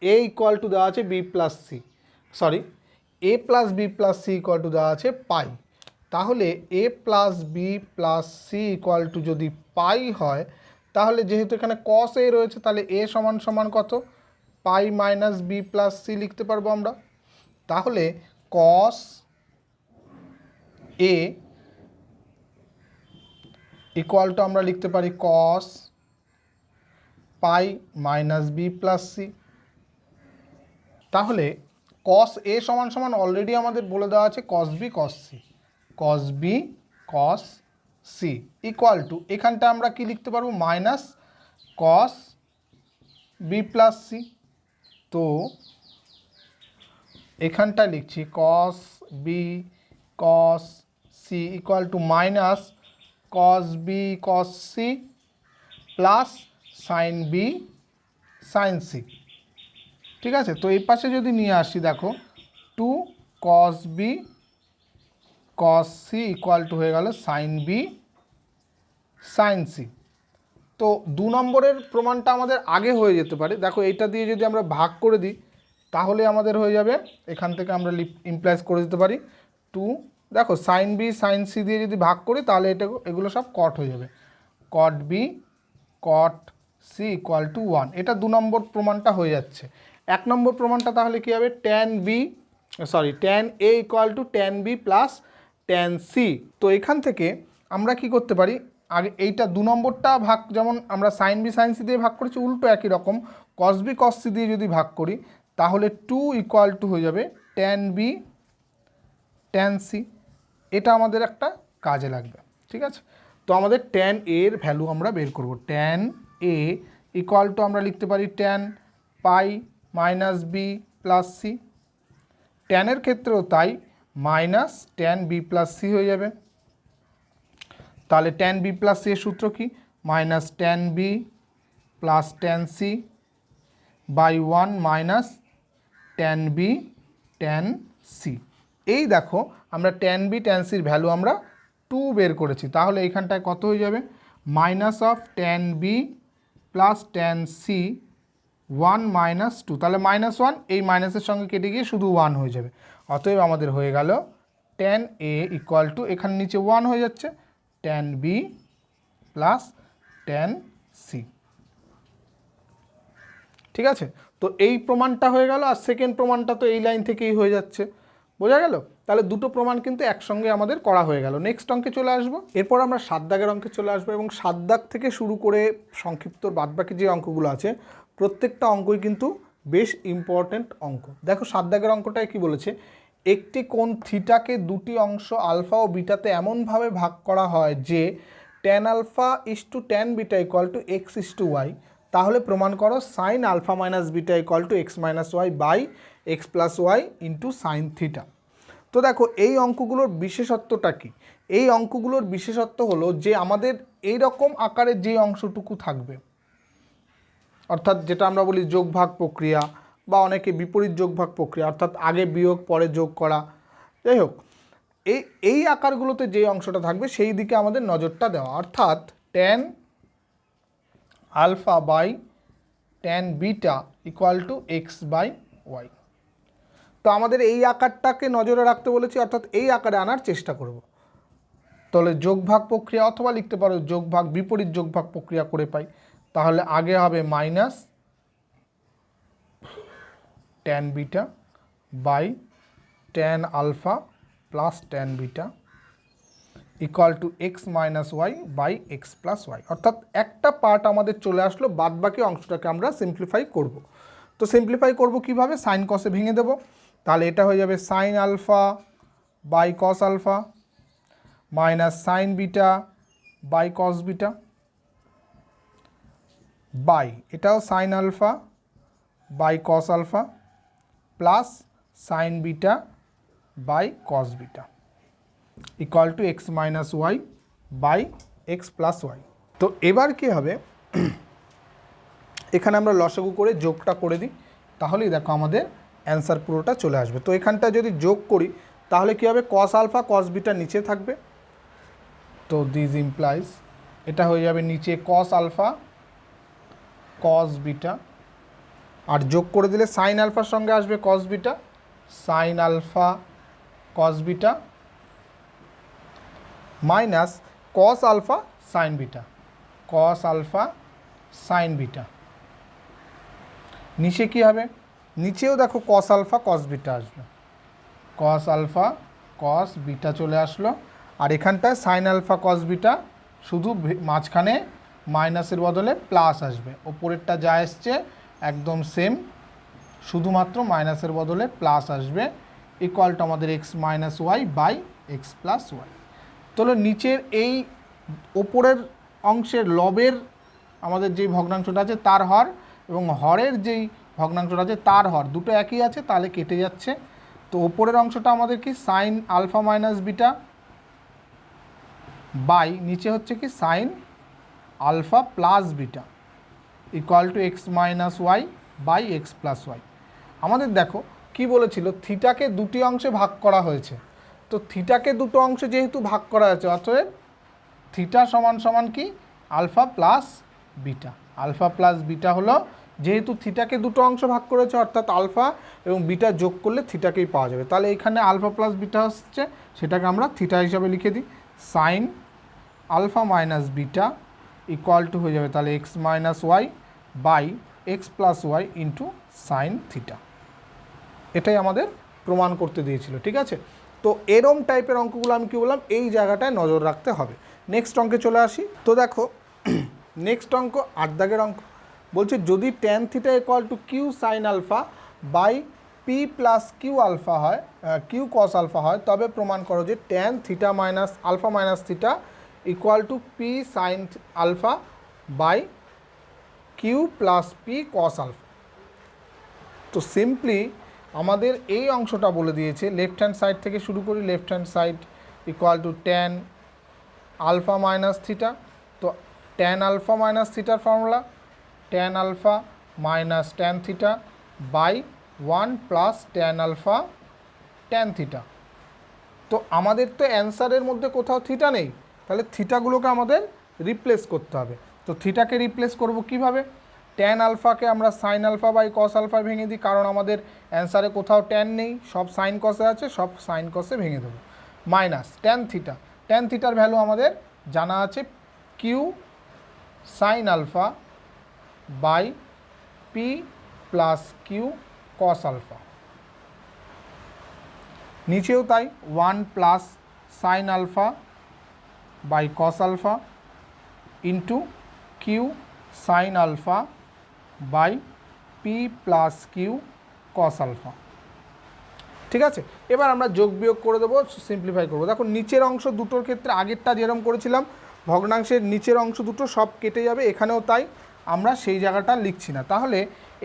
a = দেওয়া আছে b + c, sorry a + b + c = দেওয়া আছে π। তাহলে a + b + c = যদি π হয়, তাহলে যেহেতু এখানে cos a রয়েছে, তাহলে a সমান কত? π - b + c লিখতে পারবো আমরা। তাহলে cos a = আমরা লিখতে পারি cos π - b + c। তাহলে cos a সমান অলরেডি আমাদের বলে দেওয়া আছে cos b cos c, cos b cos c = এখানটা আমরা কি লিখতে পারবো? Minus cos b + c। তো এখানটা লিখছি cos b cos c = minus cos b cos c plus sin b sin c। ঠিক আছে, তো এই পাশে যদি নিয়ে আসি, দেখো 2 cos b cos c = হয়ে গেল sin b sin c। তো 2 নম্বরের প্রমাণটা আমাদের আগে হয়ে যেতে পারে। দেখো এইটা দিয়ে যদি আমরা ভাগ করে দিই তাহলে আমাদের হয়ে যাবে, এখান থেকে আমরা ইমপ্লাইজ করে দিতে পারি 2, দেখো sin b sin c দিয়ে যদি ভাগ করি তাহলে এগুলো সব কট হয়ে যাবে, cot b cot c = 1। এটা 2 নম্বর প্রমাণটা হয়ে যাচ্ছে। 1 নম্বর প্রমাণটা তাহলে কী হবে? tan a = tan b + tan c। তো এখান থেকে আমরা কি করতে পারি? আগে এইটা 2 নম্বরটা ভাগ, যেমন আমরা sin b sin c দিয়ে ভাগ করেছি, উল্টো একই রকম cos b cos c দিয়ে যদি ভাগ করি তাহলে 2 = হয়ে যাবে tan b tan c। এটা আমাদের একটা কাজে লাগবে। ঠিক আছে, তো আমাদের tan a এর ভ্যালু আমরা বের করব। tan a = আমরা লিখতে পারি tan π - b + c। tan এর ক্ষেত্রেও তাই, মাইনাস tan b + c হয়ে যাবে। তাহলে tan b + c এর সূত্র কি? Minus tan b + tan c by 1 minus tan b tan c। এই দেখো আমরা tan b tan c এর ভ্যালু আমরা 2 বের করেছি। তাহলে এইখানটায় কত হয়ে যাবে? Minus of tan b + tan c 1 - 2, তাহলে -1, এই মাইনাসের সঙ্গে কেটে গিয়ে শুধু 1 হয়ে যাবে। অতএব আমাদের হয়ে গেল tan a = এখানে নিচে 1 হয়ে যাচ্ছে tan b + tan c। ঠিক আছে, তো এই প্রমাণটা হয়ে গেল, আর সেকেন্ড প্রমাণটা তো এই লাইন থেকেই হয়ে যাচ্ছে, বোঝা গেল? তাহলে দুটো প্রমাণ কিন্তু একসঙ্গে আমাদের করা হয়ে গেল। নেক্সট অঙ্কে চলে আসবো। এরপর আমরা 7 দাগের অঙ্কে চলে আসবো, এবং 7 দাগ থেকে শুরু করে সংক্ষিপ্ত বাদবাকি যে অঙ্কগুলো আছে প্রত্যেকটা অঙ্কই কিন্তু বেশ ইম্পর্ট্যান্ট অঙ্ক। দেখো 7 দাগের অঙ্কটায় কি বলেছে? একটি কোণ থিটাকে দুটি অংশ আলফা ও বিটাতে এমনভাবে ভাগ করা হয় যে tan α = tan β = x = y, তাহলে প্রমাণ করো sin α - β = x - y by x + y into sine theta. তো দেখো এই অঙ্কগুলোর বিশেষত্বটা কি? এই অঙ্কগুলোর বিশেষত্ব হলো যে আমাদের এই রকম আকারের যে অংশটুকু থাকবে, অর্থাৎ যেটা আমরা বলি যোগভাগ প্রক্রিয়া, বা অনেকে বিপরীত যোগভাগ প্রক্রিয়া, অর্থাৎ আগে বিয়োগ পরে যোগ করা, যাই হোক এই আকারগুলোতে যে অংশটা থাকবে সেই দিকে আমাদের নজরটা দেওয়া, অর্থাৎ tan α বাই tan β = x/y। তো আমাদের এই আকারটাকে নজরে রাখতে বলেছি, অর্থাৎ এই আকারে আনার চেষ্টা করব। তাহলে যোগভাগ প্রক্রিয়া, অথবা লিখতে পারো যোগভাগ বিপরীত যোগভাগ প্রক্রিয়া করে পাই। তাহলে আগে হবে minus tan β by tan α plus tan β equal to x minus Y by x plus y. অর্থাৎ একটা পার্ট আমাদের চলে আসলো, বাদ বাকি অংশটাকে আমরা সিম্পলিফাই করব। তো সিম্পলিফাই করব কিভাবে? সাইন কসে ভেঙে দেব। তাহলে এটা হয়ে যাবে sine alpha by cos alpha minus sine beta by cos beta by এটাও sine alpha by cos alpha plus sine beta by cos beta equal to x minus Y by x plus y. তো এবার কি হবে, এখানে আমরা লসাগু করে যোগটা করে দিই, তাহলেই দেখো আমাদের অ্যান্সার পুরোটা চলে আসবে। তো এখানটা যদি যোগ করি তাহলে কী হবে, কস আলফা কস বিটা নিচে থাকবে, তো দিস ইমপ্লাইজ এটা হয়ে যাবে নিচে কস আলফা কস বিটা, আর যোগ করে দিলে সাইন আলফার সঙ্গে আসবে cos beta, sine alpha cos beta minus cos alpha sine beta, cos alpha sine beta. নিচে কি হবে, নিচেও দেখো কস আলফা কস বিটা আসবে, কস আলফা কস বিটা চলে আসলো, আর এখানটায় সাইন আলফা কস বিটা, শুধু মাঝখানে মাইনাসের বদলে প্লাস আসবে, ওপরেরটা যা এসছে একদম সেম, শুধুমাত্র মাইনাসের বদলে প্লাস আসবে, ইকুয়াল টু আমাদের X minus Y by x plus Y. তাহলে নিচের এই ওপরের অংশের লবের আমাদের যেই ভগ্নাংশটা আছে তার হর এবং হরের যেই ভগ্নাংশটা আছে তার হর দুটো একই আছে, তাহলে কেটে যাচ্ছে। তো ওপরের অংশটা আমাদের কি sine alpha minus beta by নিচে হচ্ছে কি sine alpha plus beta equal to x minus Y by x plus Y. আমাদের দেখো কি বলেছিল, থিটাকে দুটি অংশে ভাগ করা হয়েছে, তো থিটাকে দুটো অংশে যেহেতু ভাগ করা হয়েছে অতএব থিটা সমান সমান কি alpha plus beta. Alpha plus beta হলো, যেহেতু থিটাকে দুটো অংশ ভাগ করেছে অর্থাৎ আলফা এবং বিটা যোগ করলে থিটাকেই পাওয়া যাবে, তাহলে এখানে আলফা প্লাস বিটা হচ্ছে, সেটাকে আমরা থিটা হিসাবে লিখে দিই, sine alpha minus beta equal to হয়ে যাবে তাহলে X minus Y by x plus Y into sine theta. এটাই আমাদের প্রমাণ করতে দিয়েছিল, ঠিক আছে। তো এরম টাইপের অঙ্কগুলো আমি কী বললাম, এই জায়গাটায় নজর রাখতে হবে। নেক্সট অঙ্কে চলে আসি। তো দেখো নেক্সট অঙ্ক 8 দাগের অঙ্ক বলছে, যদি tan theta equal to Q sine alpha by P plus Q alpha হয়, কিউ কস আলফা হয়, তবে প্রমাণ করো যে tan theta minus alpha minus theta equal to P sine alpha by Q plus P cos alpha. তো simply আমাদের এই অংশটা বলে দিয়েছে, লেফট হ্যান্ড সাইড থেকে শুরু করি, left hand side equal to tan alpha minus theta. তো ট্যান আলফা মাইনাস থিটার formula tan alpha minus tan theta by 1 plus tan alpha tan theta. তো আমাদের তো অ্যান্সারের মধ্যে কোথাও থিটা নেই, তাহলে থিটাগুলোকে আমাদের রিপ্লেস করতে হবে। তো থিটাকে রিপ্লেস করব কিভাবে, ট্যান আলফাকে আমরা সাইন আলফা বাই কস আলফায় ভেঙে দিই, কারণ আমাদের অ্যান্সারে কোথাও ট্যান নেই, সব সাইন কসে আছে, সব সাইন কসে ভেঙে দেবো, মাইনাস ট্যান থিটা, ট্যান থিটার ভ্যালু আমাদের জানা আছে q sine alpha by P plus Q cos alpha, নিচেও তাই 1 plus sine alpha by cos alpha into q sine alpha by P plus Q cos alpha. ঠিক আছে, এবার আমরা যোগ বিয়োগ করে দেবো, সিম্পলিফাই করবো। দেখো নিচের অংশ দুটোর ক্ষেত্রে আগেরটা যেরকম করেছিলাম, ভগ্নাংশের নিচের অংশ দুটো সব কেটে যাবে, এখানেও তাই, আমরা সেই জায়গাটা লিখছি না। তাহলে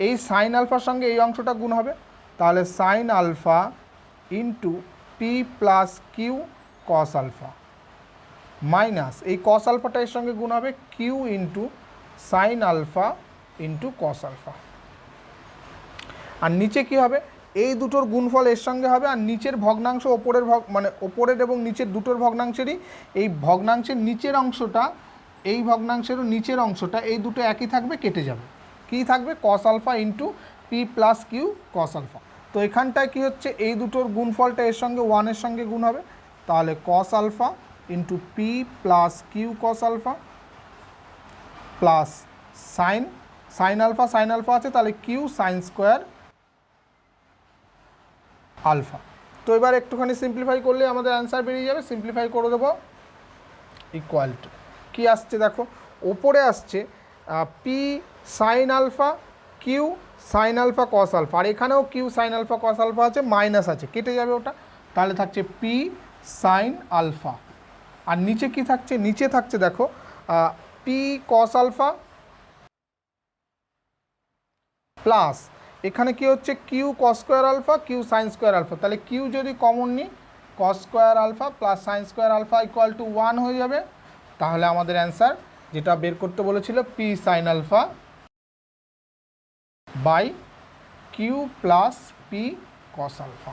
এই সাইন আলফার সঙ্গে এই অংশটা গুণ হবে, তাহলে sine alpha into P plus Q cos alpha minus এই কস আলফাটা এর সঙ্গে গুণ হবে Q into sine alpha into cos alpha. আর নিচে কি হবে, এই দুটোর গুণফল এর সঙ্গে হবে, আর নিচের ভগ্নাংশ ওপরের মানে ওপরের এবং নিচের দুটোর ভগ্নাংশেরই, এই ভগ্নাংশের নিচের অংশটা এই ভগ্নাংশেরও নিচের অংশটা এই দুটো একই থাকবে, কেটে যাবে, কী থাকবে cos alpha into P plus Q cos alpha. তো এখানটায় কী হচ্ছে, এই দুটোর গুণফলটা এর সঙ্গে 1-এর সঙ্গে গুণ হবে, তাহলে cos alpha into P plus Q cos alpha plus sine alpha আছে, তাহলে কিউ সাইন স্কোয়ার আলফা। তো এবার একটুখানি সিম্পলিফাই করলে আমাদের অ্যান্সার বেরিয়ে যাবে, সিম্পলিফাই করে দেবো, ইকুয়াল টু কী আসছে দেখো, ওপরে আসছে P sine alpha Q sine alpha cos alpha, আর এখানেও Q sine alpha cos alpha আছে, মাইনাস আছে, কেটে যাবে ওটা, তাহলে থাকছে পি সাইন আলফা। আর নিচে কি থাকছে, নিচে থাকছে দেখো পি কস আলফা প্লাস এখানে কি হচ্ছে q cos square alpha Q sine square alpha, তাহলে কিউ যদি কমন নিই cos square alpha plus sine square alpha equal to 1 হয়ে যাবে। তাহলে আমাদের অ্যান্সার যেটা বের করতে বলেছিল p sine alpha by Q plus P cos alpha.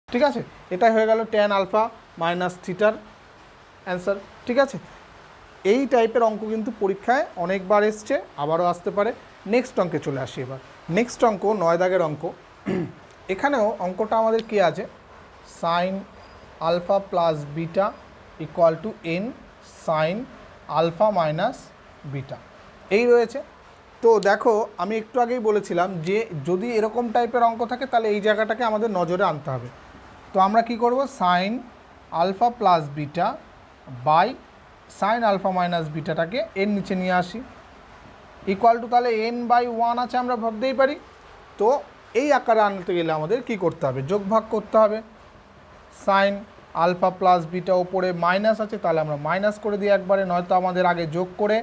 ঠিক আছে, এটাই হয়ে গেল ট্যান আলফা মাইনাস থিটার অ্যান্সার। ঠিক আছে, এই টাইপের অঙ্ক কিন্তু পরীক্ষায় অনেকবার এসছে, আবারও আসতে পারে। নেক্সট অঙ্কে চলে আসি এবার। নেক্সট অঙ্ক 9 দাগের অঙ্ক। এখানেও অঙ্কটা আমাদের কী আছে, sine alpha plus beta equal to n sine alpha minus beta এই রয়েছে। তো দেখো আমি একটু আগেই বলেছিলাম যে যদি এরকম টাইপের অঙ্ক থাকে তাহলে এই জায়গাটাকে আমাদের নজরে আনতে হবে। তো আমরা কি করব, sine alpha plus beta by sine alpha minus বিটাটাকে এর নিচে নিয়ে আসি ইকুয়াল টু, তাহলে এন বাই 1 আছে আমরা ভাবতেই পারি। তো এই আকারে আনতে গেলে আমাদের কি করতে হবে, যোগ ভাগ করতে হবে। সাইন আলফা প্লাস বিটা ওপরে মাইনাস আছে, তাহলে আমরা মাইনাস করে দিই একবারে, নয়তো আমাদের আগে যোগ করে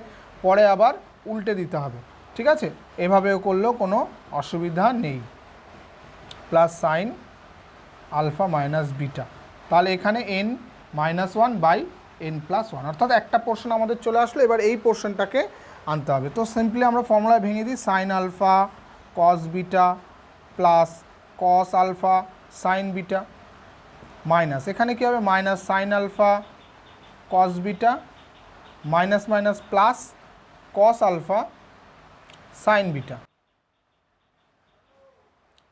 পরে আবার উল্টে দিতে হবে। ঠিক আছে, এভাবেও করলেও কোনো অসুবিধা নেই। Plus sine alpha minus beta, তাহলে এখানে n minus 1 by n plus 1, অর্থাৎ একটা পোর্শন আমাদের চলে আসলো। এবার এই পোর্শনটাকে আনতে হবে। তো সিম্পলি আমরা ফর্মুলায় ভেঙে দিই, sine alpha cos beta plus cos alpha sine beta minus এখানে কী হবে, minus sine alpha cos beta minus minus plus cos alpha sine beta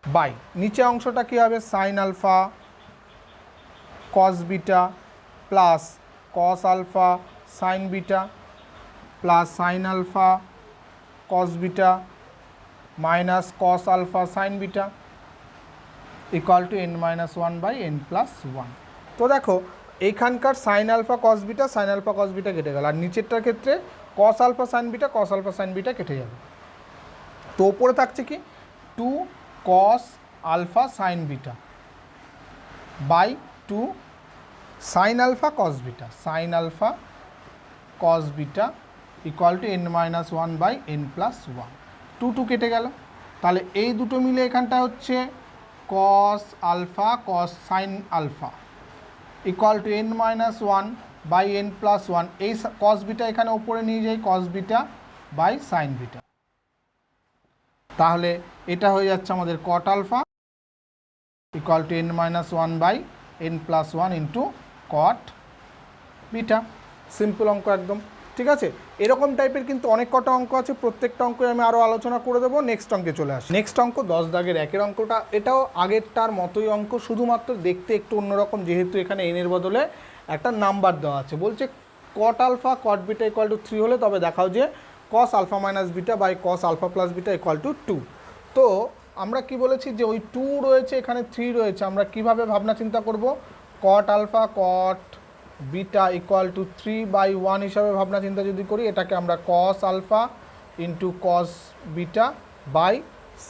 by নিচে অংশটা কী হবে, sine alpha cos beta plus cos alpha sine beta plus sine alpha cos beta minus cos alpha sine beta equal to n minus 1 by n plus 1। তো দেখো এইখানকার sign alpha cos beta কেটে গেল, আর নিচেরটার ক্ষেত্রে কস আলফা সাইন বিটা কেটে যাবে। তো ওপরে থাকছে কি 2 cos alpha sine beta by 2 sine alpha cos beta equal to n minus 1 by n plus 1। 2 কেটে গেল, তাহলে এই দুটো মিলে এখানটা হচ্ছে cos alpha cos sine alpha equal to n minus 1 by n plus 1। এই কস বিটা এখানে উপরে নিয়ে যাই, cos beta by sine beta, তাহলে এটা হয়ে যাচ্ছে আমাদের cot alpha equal to n minus 1 by n plus 1 into cot beta. Simple অঙ্ক একদম। ঠিক আছে, এরকম টাইপের কিন্তু অনেক কটা অঙ্ক আছে, প্রত্যেকটা অঙ্কে আমি আরও আলোচনা করে দেবো। নেক্সট অঙ্কে চলে আসি। নেক্সট অঙ্ক 10 দাগের একের অঙ্কটা, এটাও আগেরটার মতোই অঙ্ক, শুধুমাত্র দেখতে একটু অন্যরকম, যেহেতু এখানে এনের বদলে একটা নাম্বার দেওয়া আছে। বলছে cot alpha cot beta equal to 3 হলে তবে দেখাও যে cos alpha minus beta by cos alpha plus beta equal to 2। তো আমরা কি বলেছি যে ওই 2 রয়েছে, এখানে 3 রয়েছে, আমরা কিভাবে ভাবনা চিন্তা করব, cot alpha cot beta equal to 3/1 হিসাবে ভাবনা চিন্তা যদি করি, এটাকে আমরা cos alpha into cos beta by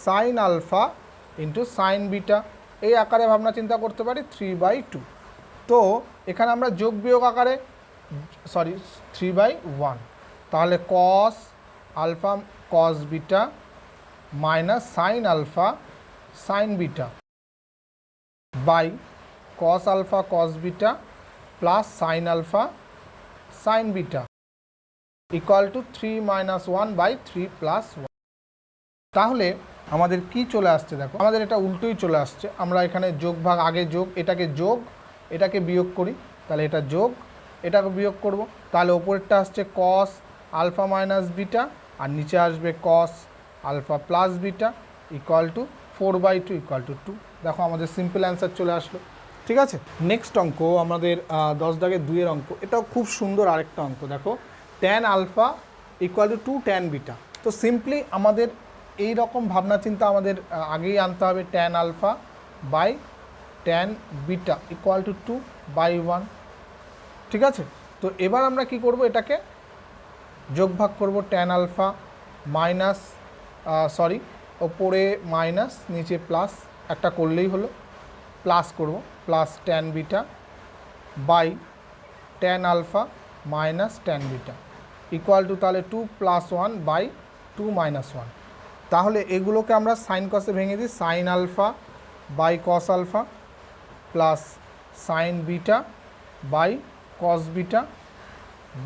sine alpha into sine beta এই আকারে ভাবনা চিন্তা করতে পারি 3/2। তো এখানে আমরা যোগ বিয়োগ আকারে 3/1, তাহলে cos alpha cos beta minus sine alpha sine beta by cos alpha cos beta plus sine alpha sine beta equal to 3-1/3 plus 1। তাহলে আমাদের কি চলে আসছে দেখো, আমাদের এটা উল্টোই চলে আসছে। আমরা এখানে যোগ ভাগ, আগে যোগ, এটাকে যোগ এটাকে বিয়োগ করি, তাহলে এটা যোগ এটাকে বিয়োগ করব, তাহলে ওপরেরটা আসছে কস আলফা মাইনাস বিটা আর নিচে আসবে cos alpha plus beta equal to 4/2 equal to 2। দেখো আমাদের সিম্পল অ্যান্সার চলে আসলো। ঠিক আছে, নেক্সট অঙ্ক আমাদের 10 দাগের 2-এর অঙ্ক, এটাও খুব সুন্দর আরেকটা অঙ্ক। দেখো tan alpha equal to 2 tan beta. তো সিম্পলি আমাদের এই রকম ভাবনা চিন্তা আমাদের আগেই আনতে হবে, tan alpha by tan beta equal to 2/1। ঠিক আছে। তো এবার আমরা কি করব, এটাকে যোগ ভাগ করব, ট্যান আলফা মাইনাস ওপরে মাইনাস নিচে প্লাস একটা করলেই হলো, প্লাস করব, plus tan beta by tan alpha minus tan beta equal to তাহলে 2 + 1 বাই 2 - 1। তাহলে এগুলোকে আমরা সাইন কসে ভেঙে দিই, sine alpha by cos alpha plus sine beta by cos beta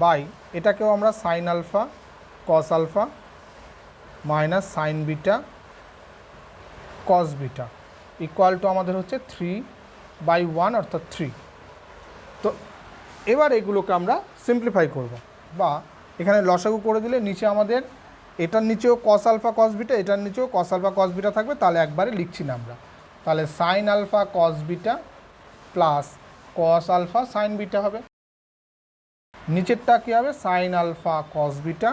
by এটাকেও আমরা sine alpha cos alpha minus sine beta cos beta equal to আমাদের হচ্ছে 3/1 অর্থাৎ 3। তো এবার এগুলোকে আমরা সিম্পলিফাই করব, বা এখানে লসাগু করে দিলে নিচে আমাদের এটার নিচেও কস আলফা কস বিটা, এটার নিচেও কস আলফা কস বিটা থাকবে, তাহলে একবারে লিখছি না আমরা, তাহলে sine alpha cos beta plus cos alpha sine beta হবে, নিচেরটা কী হবে sine alpha cos beta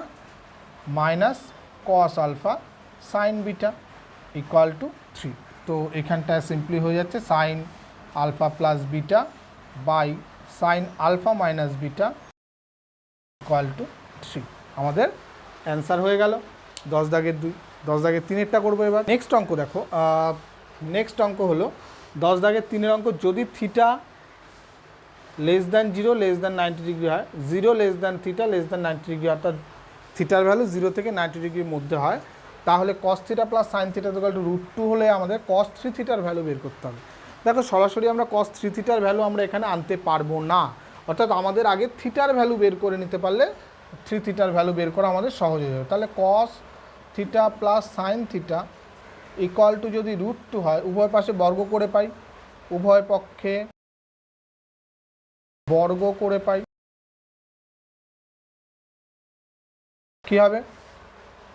minus cos alpha sine beta equal to 3। তো এখানটায় সিম্পলি হয়ে যাচ্ছে sine alpha plus beta by sine alpha minus beta equal to 3। আমাদের answer হয়ে গেল 10 দাগের 2। 10 দাগের 3-এরটা করবো এবার। নেক্সট অঙ্ক দেখো, নেক্সট অঙ্ক হলো 10 দাগের 3-এর অঙ্ক, যদি থিটা <0 <90 ডিগ্রি হয়, 0 θ <90 ডিগ্রি, অর্থাৎ থিটার ভ্যালু 0 থেকে 90 ডিগ্রির মধ্যে হয়, তাহলে cos θ প্লাস sin θ √2 হলে আমাদের cos 3 θর ভ্যালু বের করতে হবে। দেখো সরাসরি আমরা cos 3 θর ভ্যালু আমরা এখানে আনতে পারবো না, অর্থাৎ আমাদের আগে থিটার ভ্যালু বের করে নিতে পারলে 3 θর ভ্যালু বের করা আমাদের সহজ হয়ে যাবে। তাহলে cos θ plus sin θ equal to যদি √2 হয়, উভয় পাশে বর্গ করে পাই, উভয় পক্ষে বর্গ করে পাই, কী হবে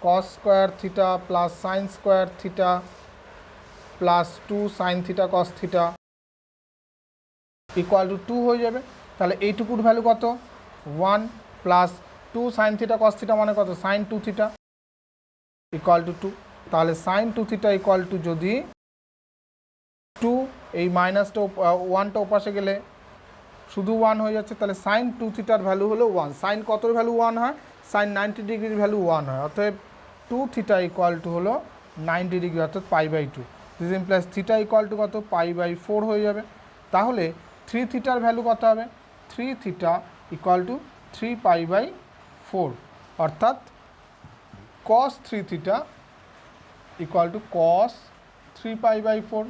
cos square theta plus sine square theta plus 2 sin θ cos θ equal to 2 হয়ে যাবে। তাহলে এইটুকুর ভ্যালু কত 1 প্লাস 2 sin θ cos θ মানে কত sin 2 θ ইকুয়াল টু 2। তাহলে sin 2 θ ইকুয়াল টু যদি 2, এই মাইনাসটা 1টা ওপাশে গেলে শুধু 1 হয়ে যাচ্ছে, তাহলে sin 2 θর ভ্যালু হলো 1। সাইন কতর ভ্যালু 1 হয়, সাইন 90 ডিগ্রির ভ্যালু 1 হয়, অতএব 2 θ ইকুয়াল টু হলো 90 ডিগ্রি অর্থাৎ π/2। দিস ইমপ্লাইজ θ ইকুয়াল টু কত π/4 হয়ে যাবে। তাহলে 3 θর ভ্যালু কত হবে, 3 θ ইকুয়াল টু 3 π/4, অর্থাৎ cos 3 θ ইকুয়াল টু cos 3 π/4।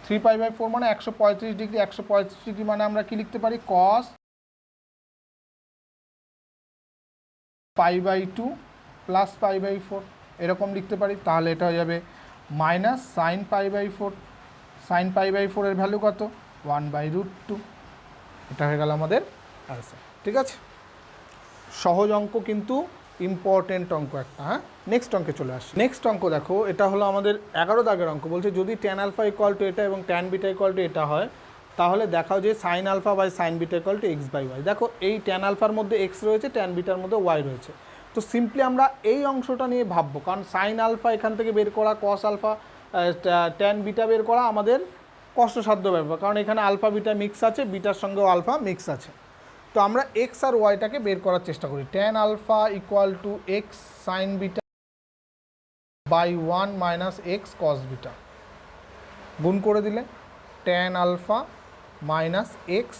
3 π/4 মানে 135 ডিগ্রি, 135 ডিগ্রি মানে আমরা কি লিখতে পারি cos π/2 প্লাস π/4 এরকম লিখতে পারি। তাহলে এটা হয়ে যাবে মাইনাস সাইন π/4, সাইন π/4 এর ভ্যালু কত 1/√2। এটা হয়ে গেল আমাদের আনসার। ঠিক আছে, সহজ অঙ্ক কিন্তু ইম্পর্টেন্ট অঙ্ক একটা। হ্যাঁ, নেক্সট অঙ্কে চলে আসি। নেক্সট অঙ্ক দেখো, এটা হলো আমাদের 11 দাগের অঙ্ক। বলছে যদি ট্যান আলফা ইকুয়াল টু এটা এবং ট্যান বিটা ইকুয়াল টু এটা হয়, তাহলে দেখাও যে sine alpha by sine beta equal to x/y। দেখো এই ট্যান আলফার মধ্যে এক্স রয়েছে, ট্যান বিটার মধ্যে ওয়াই রয়েছে। তো সিম্পলি আমরা এই অংশটা নিয়ে ভাববো, কারণ সাইন আলফা এখান থেকে বের করা, কস আলফা ট্যান বিটা বের করা আমাদের কষ্টসাধ্য ব্যাপার, কারণ এখানে আলফা বিটা মিক্স আছে, বিটার সঙ্গেও আলফা মিক্স আছে। তো আমরা এক্স আর ওয়াইটাকে বের করার চেষ্টা করি। Tan alpha equal to x sine beta by 1 minus x cos beta, গুণ করে দিলে tan alpha minus x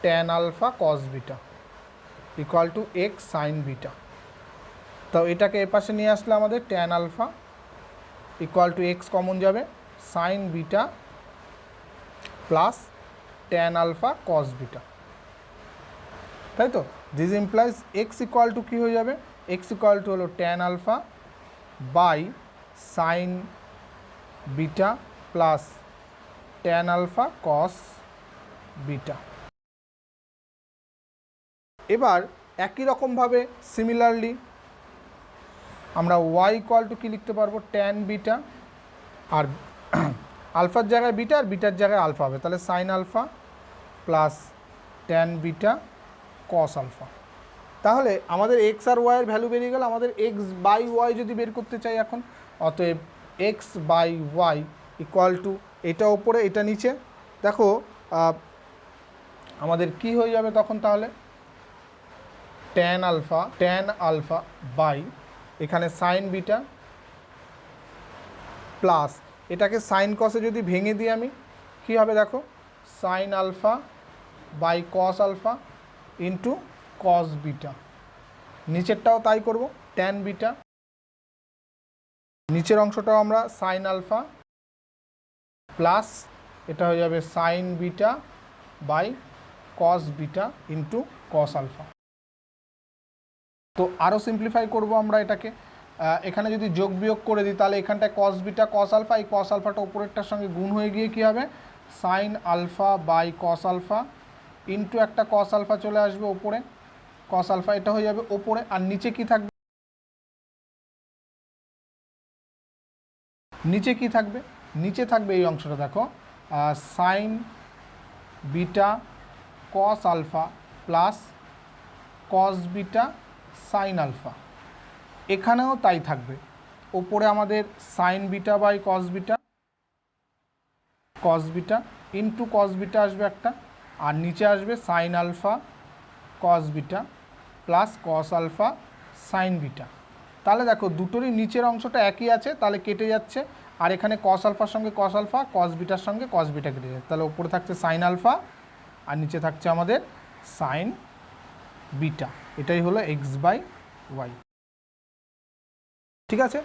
tan alpha cos beta equal to x sine beta. তো এটাকে এপাশে নিয়ে আসলে আমাদের tan alpha equal to x common যাবে, sine beta plus tan alpha cos beta, তাই তো। This implies x equal to কী হয়ে যাবে, এক্স ইকুয়াল টু হলো tan alpha by sine beta plus tan alpha cos beta. এবার একই রকমভাবে সিমিলারলি আমরা ওয়াই ইকুয়াল টু কী লিখতে পারবো, ট্যান বিটা, আর আলফার জায়গায় বিটা আর বিটার জায়গায় আলফা হবে, তাহলে sine alpha plus tan beta cos alpha. তাহলে আমাদের এক্স আর ওয়াইয়ের ভ্যালু বেরিয়ে গেল। আমাদের এক্স বাই ওয়াই যদি বের করতে চাই এখন, অতএব x by y equal to এটা ওপরে এটা নিচে। দেখো আমাদের কি হয়ে যাবে তখন তাহলে ট্যান আলফা বাই এখানে সাইন বিটা প্লাস এটাকে সাইন কসে যদি ভেঙে দিই আমি কী হবে দেখো sine alpha by cos alpha into cos beta, নিচেরটাও তাই করব ট্যান বিটা, নিচের অংশটাও আমরা সাইন আলফা প্লাস এটা হয়ে যাবে sine beta by cos beta into cos alpha. তো আরও সিম্পলিফাই করব আমরা এটাকে, এখানে যদি যোগ বিয়োগ করে দিই তাহলে এখানটায় কস বিটা কস আলফা, এই কস আলফাটা উপরেরটার সঙ্গে গুণ হয়ে গিয়ে কী হবে sine alpha by cos alpha into একটা কস আলফা চলে আসবে ওপরে, কস আলফা এটা হয়ে যাবে ওপরে, আর নিচে কি থাকবে নিচে থাকবে এই অংশটা দেখো sine beta cos alpha plus cos beta sine alpha, এখানেও তাই থাকবে ওপরে আমাদের sine beta by cos beta into cos beta আসবে একটা, আর নিচে আসবে sine alpha cos beta plus cos alpha sine beta. তাহলে দেখো দুটোরই নিচের অংশটা একই আছে, তাহলে কেটে যাচ্ছে, আর এখানে কস আলফার সঙ্গে কস আলফা, কস বিটার সঙ্গে কস বিটা কেটে যাচ্ছে, তাহলে ওপরে থাকছে সাইন আলফা আর নিচে থাকছে আমাদের সাইন বিটা, এটাই হলো এক্স বাই ওয়াই। ঠিক আছে,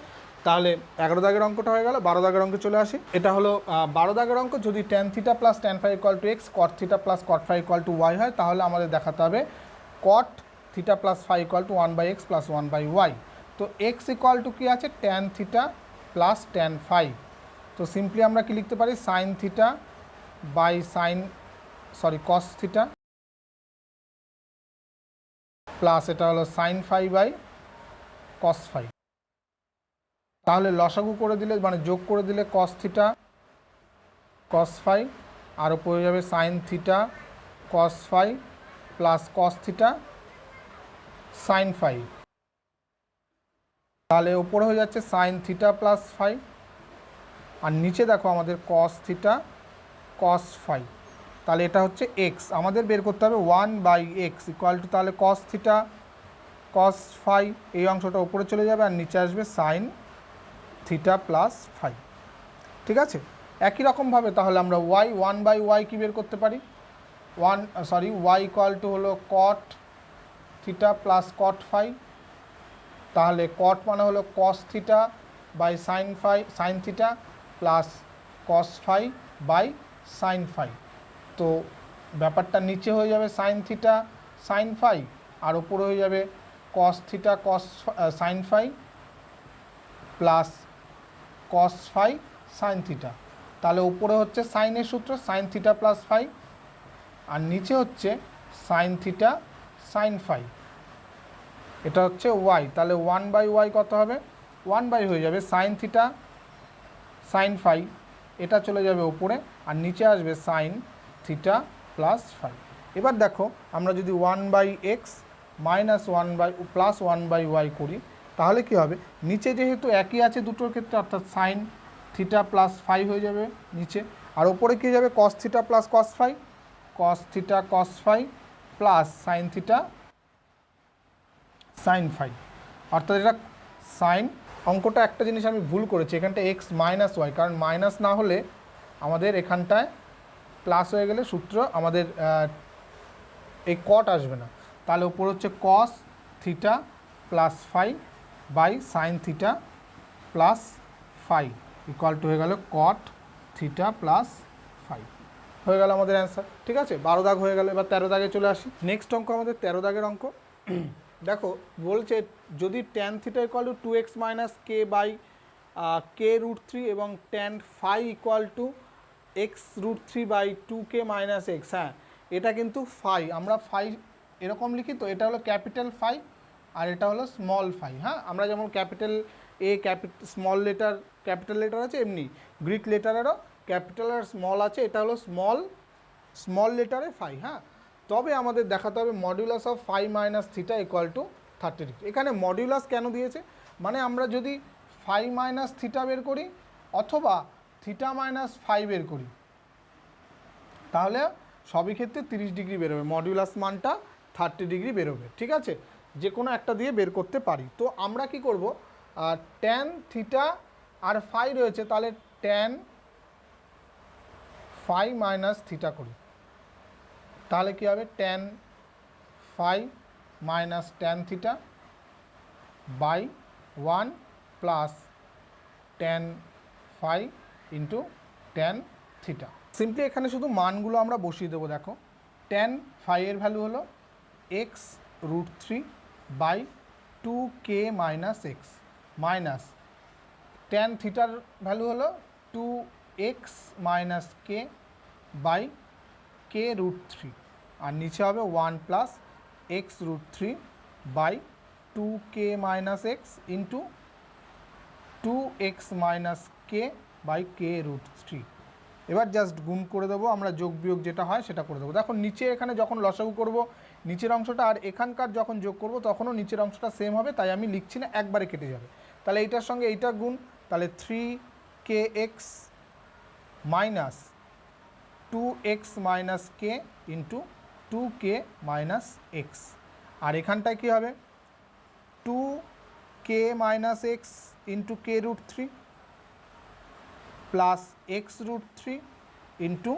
তাহলে 11 দাগের অঙ্কটা হয়ে গেল। 12 দাগের অঙ্কে চলে আসি। এটা হলো 12 দাগের অঙ্ক, যদি tan theta plus tan phi equal to x, cot theta plus cot phi equal to y হয়, তাহলে আমাদের দেখাতে হবে cot theta plus phi equal to 1 by x plus 1 by y. তো এক্স ইকুয়াল টু কী আছে tan theta plus tan phi, তো simply আমরা কি লিখতে পারি sine theta by cos theta plus এটা হলো sine phi by cos phi. তাহলে লসাগু করে দিলে মানে যোগ করে দিলে কস থিটা কস ফাই আর উপরে হয়ে যাবে sine theta cos phi plus cos theta sine phi, তাহলে উপরে হয়ে যাচ্ছে সাইন থিটা প্লাস ফাই, আর নিচে দেখো আমাদের কস থিটা কস ফাই, তাহলে এটা হচ্ছে এক্স, আমাদের বের করতে হবে 1 বাই এক্স ইকুয়াল টু তাহলে কস থিটা কস ফাই, এই অংশটা উপরে চলে যাবে আর নিচে আসবে সাইন থিটা প্লাস ফাই। ঠিক আছে, একই রকমভাবে তাহলে আমরা ওয়াই 1 বাই ওয়াই কী বের করতে পারি ওয়াই ইকুয়াল টু হলো cot theta plus cot phi, তাহলে কট মানে হলো cos theta by sine theta plus cos phi by sine phi. তো ব্যাপারটা নিচে হয়ে যাবে সাইন থিটা সাইন ফাই আর উপরে হয়ে যাবে cos theta sine phi plus cos phi sine theta, তাহলে উপরে হচ্ছে সাইনের সূত্র সাইন থিটা প্লাস ফাই আর নিচে হচ্ছে সাইন থিটা সাইন ফাই, এটা হচ্ছে ওয়াই, তাহলে 1 বাই ওয়াই কত হবে 1 বাই হয়ে যাবে সাইন থিটা সাইন ফাই, এটা চলে যাবে উপরে আর নিচে আসবে সাইন থিটা প্লাস ফাই। এবার দেখো আমরা যদি 1 by x minus 1 by plus 1 by y করি তাহলে কি হবে নিচে যেহেতু একই আছে দুটোর ক্ষেত্রে অর্থাৎ সাইন থিটা প্লাস ফাই হয়ে যাবে নিচে, আর ওপরে কী যাবে cos theta plus cos phi plus sine theta sine phi, অর্থাৎ এটা সাইন। অঙ্কটা একটা জিনিস আমি ভুল করেছি, এখানটা এক্স মাইনাস ওয়াই, কারণ মাইনাস না হলে আমাদের এখানটায় প্লাস হয়ে গেলে সূত্র আমাদের এই কট আসবে না, তাহলে উপর হচ্ছে cos theta plus phi by sine theta plus phi equal to হয়ে গেল কট থিটা প্লাস ফাই, হয়ে গেল আমাদের অ্যান্সার। ঠিক আছে, 12 দাগ হয়ে গেল। এবার 13 দাগে চলে আসি। নেক্সট অঙ্ক আমাদের 13 দাগের অঙ্ক। দেখো বলছে যদি tan theta equal to 2x minus k by k root 3 এবং tan phi equal to x root 3 by 2k minus x, হ্যাঁ এটা কিন্তু ফাই, আমরা ফাই এরকম লিখি, তো এটা হলো ক্যাপিটাল ফাই আর এটা হলো স্মল ফাই। হ্যাঁ, আমরা যেমন capital a small letter capital letter আছে, এমনি গ্রিক লেটারেরও ক্যাপিটাল আর স্মল আছে, এটা হলো স্মল লেটারে ফাই। হ্যাঁ, তবে আমাদের দেখাতে হবে modulus of phi minus theta equal to 30 degree. এখানে মডিউলাস কেন দিয়েছে, মানে আমরা যদি ফাই মাইনাস থিটা বের করি অথবা থিটা মাইনাস ফাই বের করি তাহলে সবই ক্ষেত্রে 30 ডিগ্রি বেরোবে, মডিউলাস মানটা 30 ডিগ্রি বেরোবে। ঠিক আছে, যে কোনো একটা দিয়ে বের করতে পারি। তো আমরা কি করব, ট্যান থিটা আর ফাই রয়েছে, তাহলে ট্যান ফাই মাইনাস থিটা করি, তাহলে কী হবে, tan phi minus tan theta by 1 plus tan phi into tan theta. Simply এখানে শুধু মানগুলো আমরা বসিয়ে দেবো। দেখো, ট্যান ফাই এর ভ্যালু হলো x root 3 by 2k minus x, minus tan থিটার ভ্যালু হলো 2x minus k by k root 3, আর নিচে হবে 1 plus x root 3 by 2k minus x into 2x minus k by k root 3। এবার just গুণ করে দেবো, আমরা যোগ বিয়োগ যেটা হয় সেটা করে দেবো। দেখো নিচে এখানে যখন লসাগু করব নিচের অংশটা, আর এখানকার যখন যোগ করব তখনও নিচের অংশটা সেম হবে, তাই আমি লিখছি না, একবারে কেটে যাবে। তাহলে এইটার সঙ্গে এইটা গুণ, তাহলে 3kx minus 2x minus K into 2k minus x, আর এখানটায় কী হবে 2k minus x into K root 3 plus x root 3 into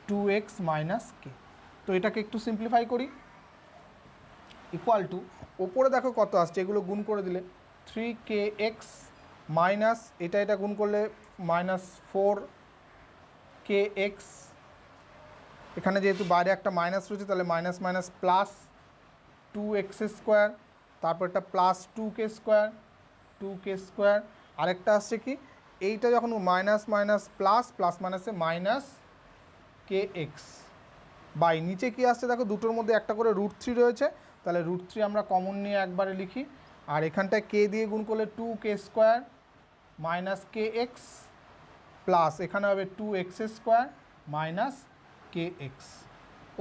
2x minus K. তো এটাকে একটু সিম্পলিফাই করি, ইকুয়াল টু ওপরে দেখো কত আসছে, এগুলো গুণ করে দিলে 3kx মাইনাস এটা গুণ করলে মাইনাস 4kx, এখানে যেহেতু বাইরে একটা মাইনাস রয়েছে তাহলে minus minus plus 2x square, তারপর একটা প্লাস 2k স্কোয়ার, আরেকটা আসছে কি, এইটা যখন মাইনাস মাইনাস প্লাস, প্লাস মাইনাসে মাইনাস kx বাই নিচে কি আসছে দেখো, দুটোর মধ্যে একটা করে রুট 3 রয়েছে, তাহলে রুট 3 আমরা কমন নিয়ে একবারে লিখি, আর এখানটায় কে দিয়ে গুণ করলে 2k square minus kx plus এখানে হবে 2x স্কোয়ার মাইনাস kx।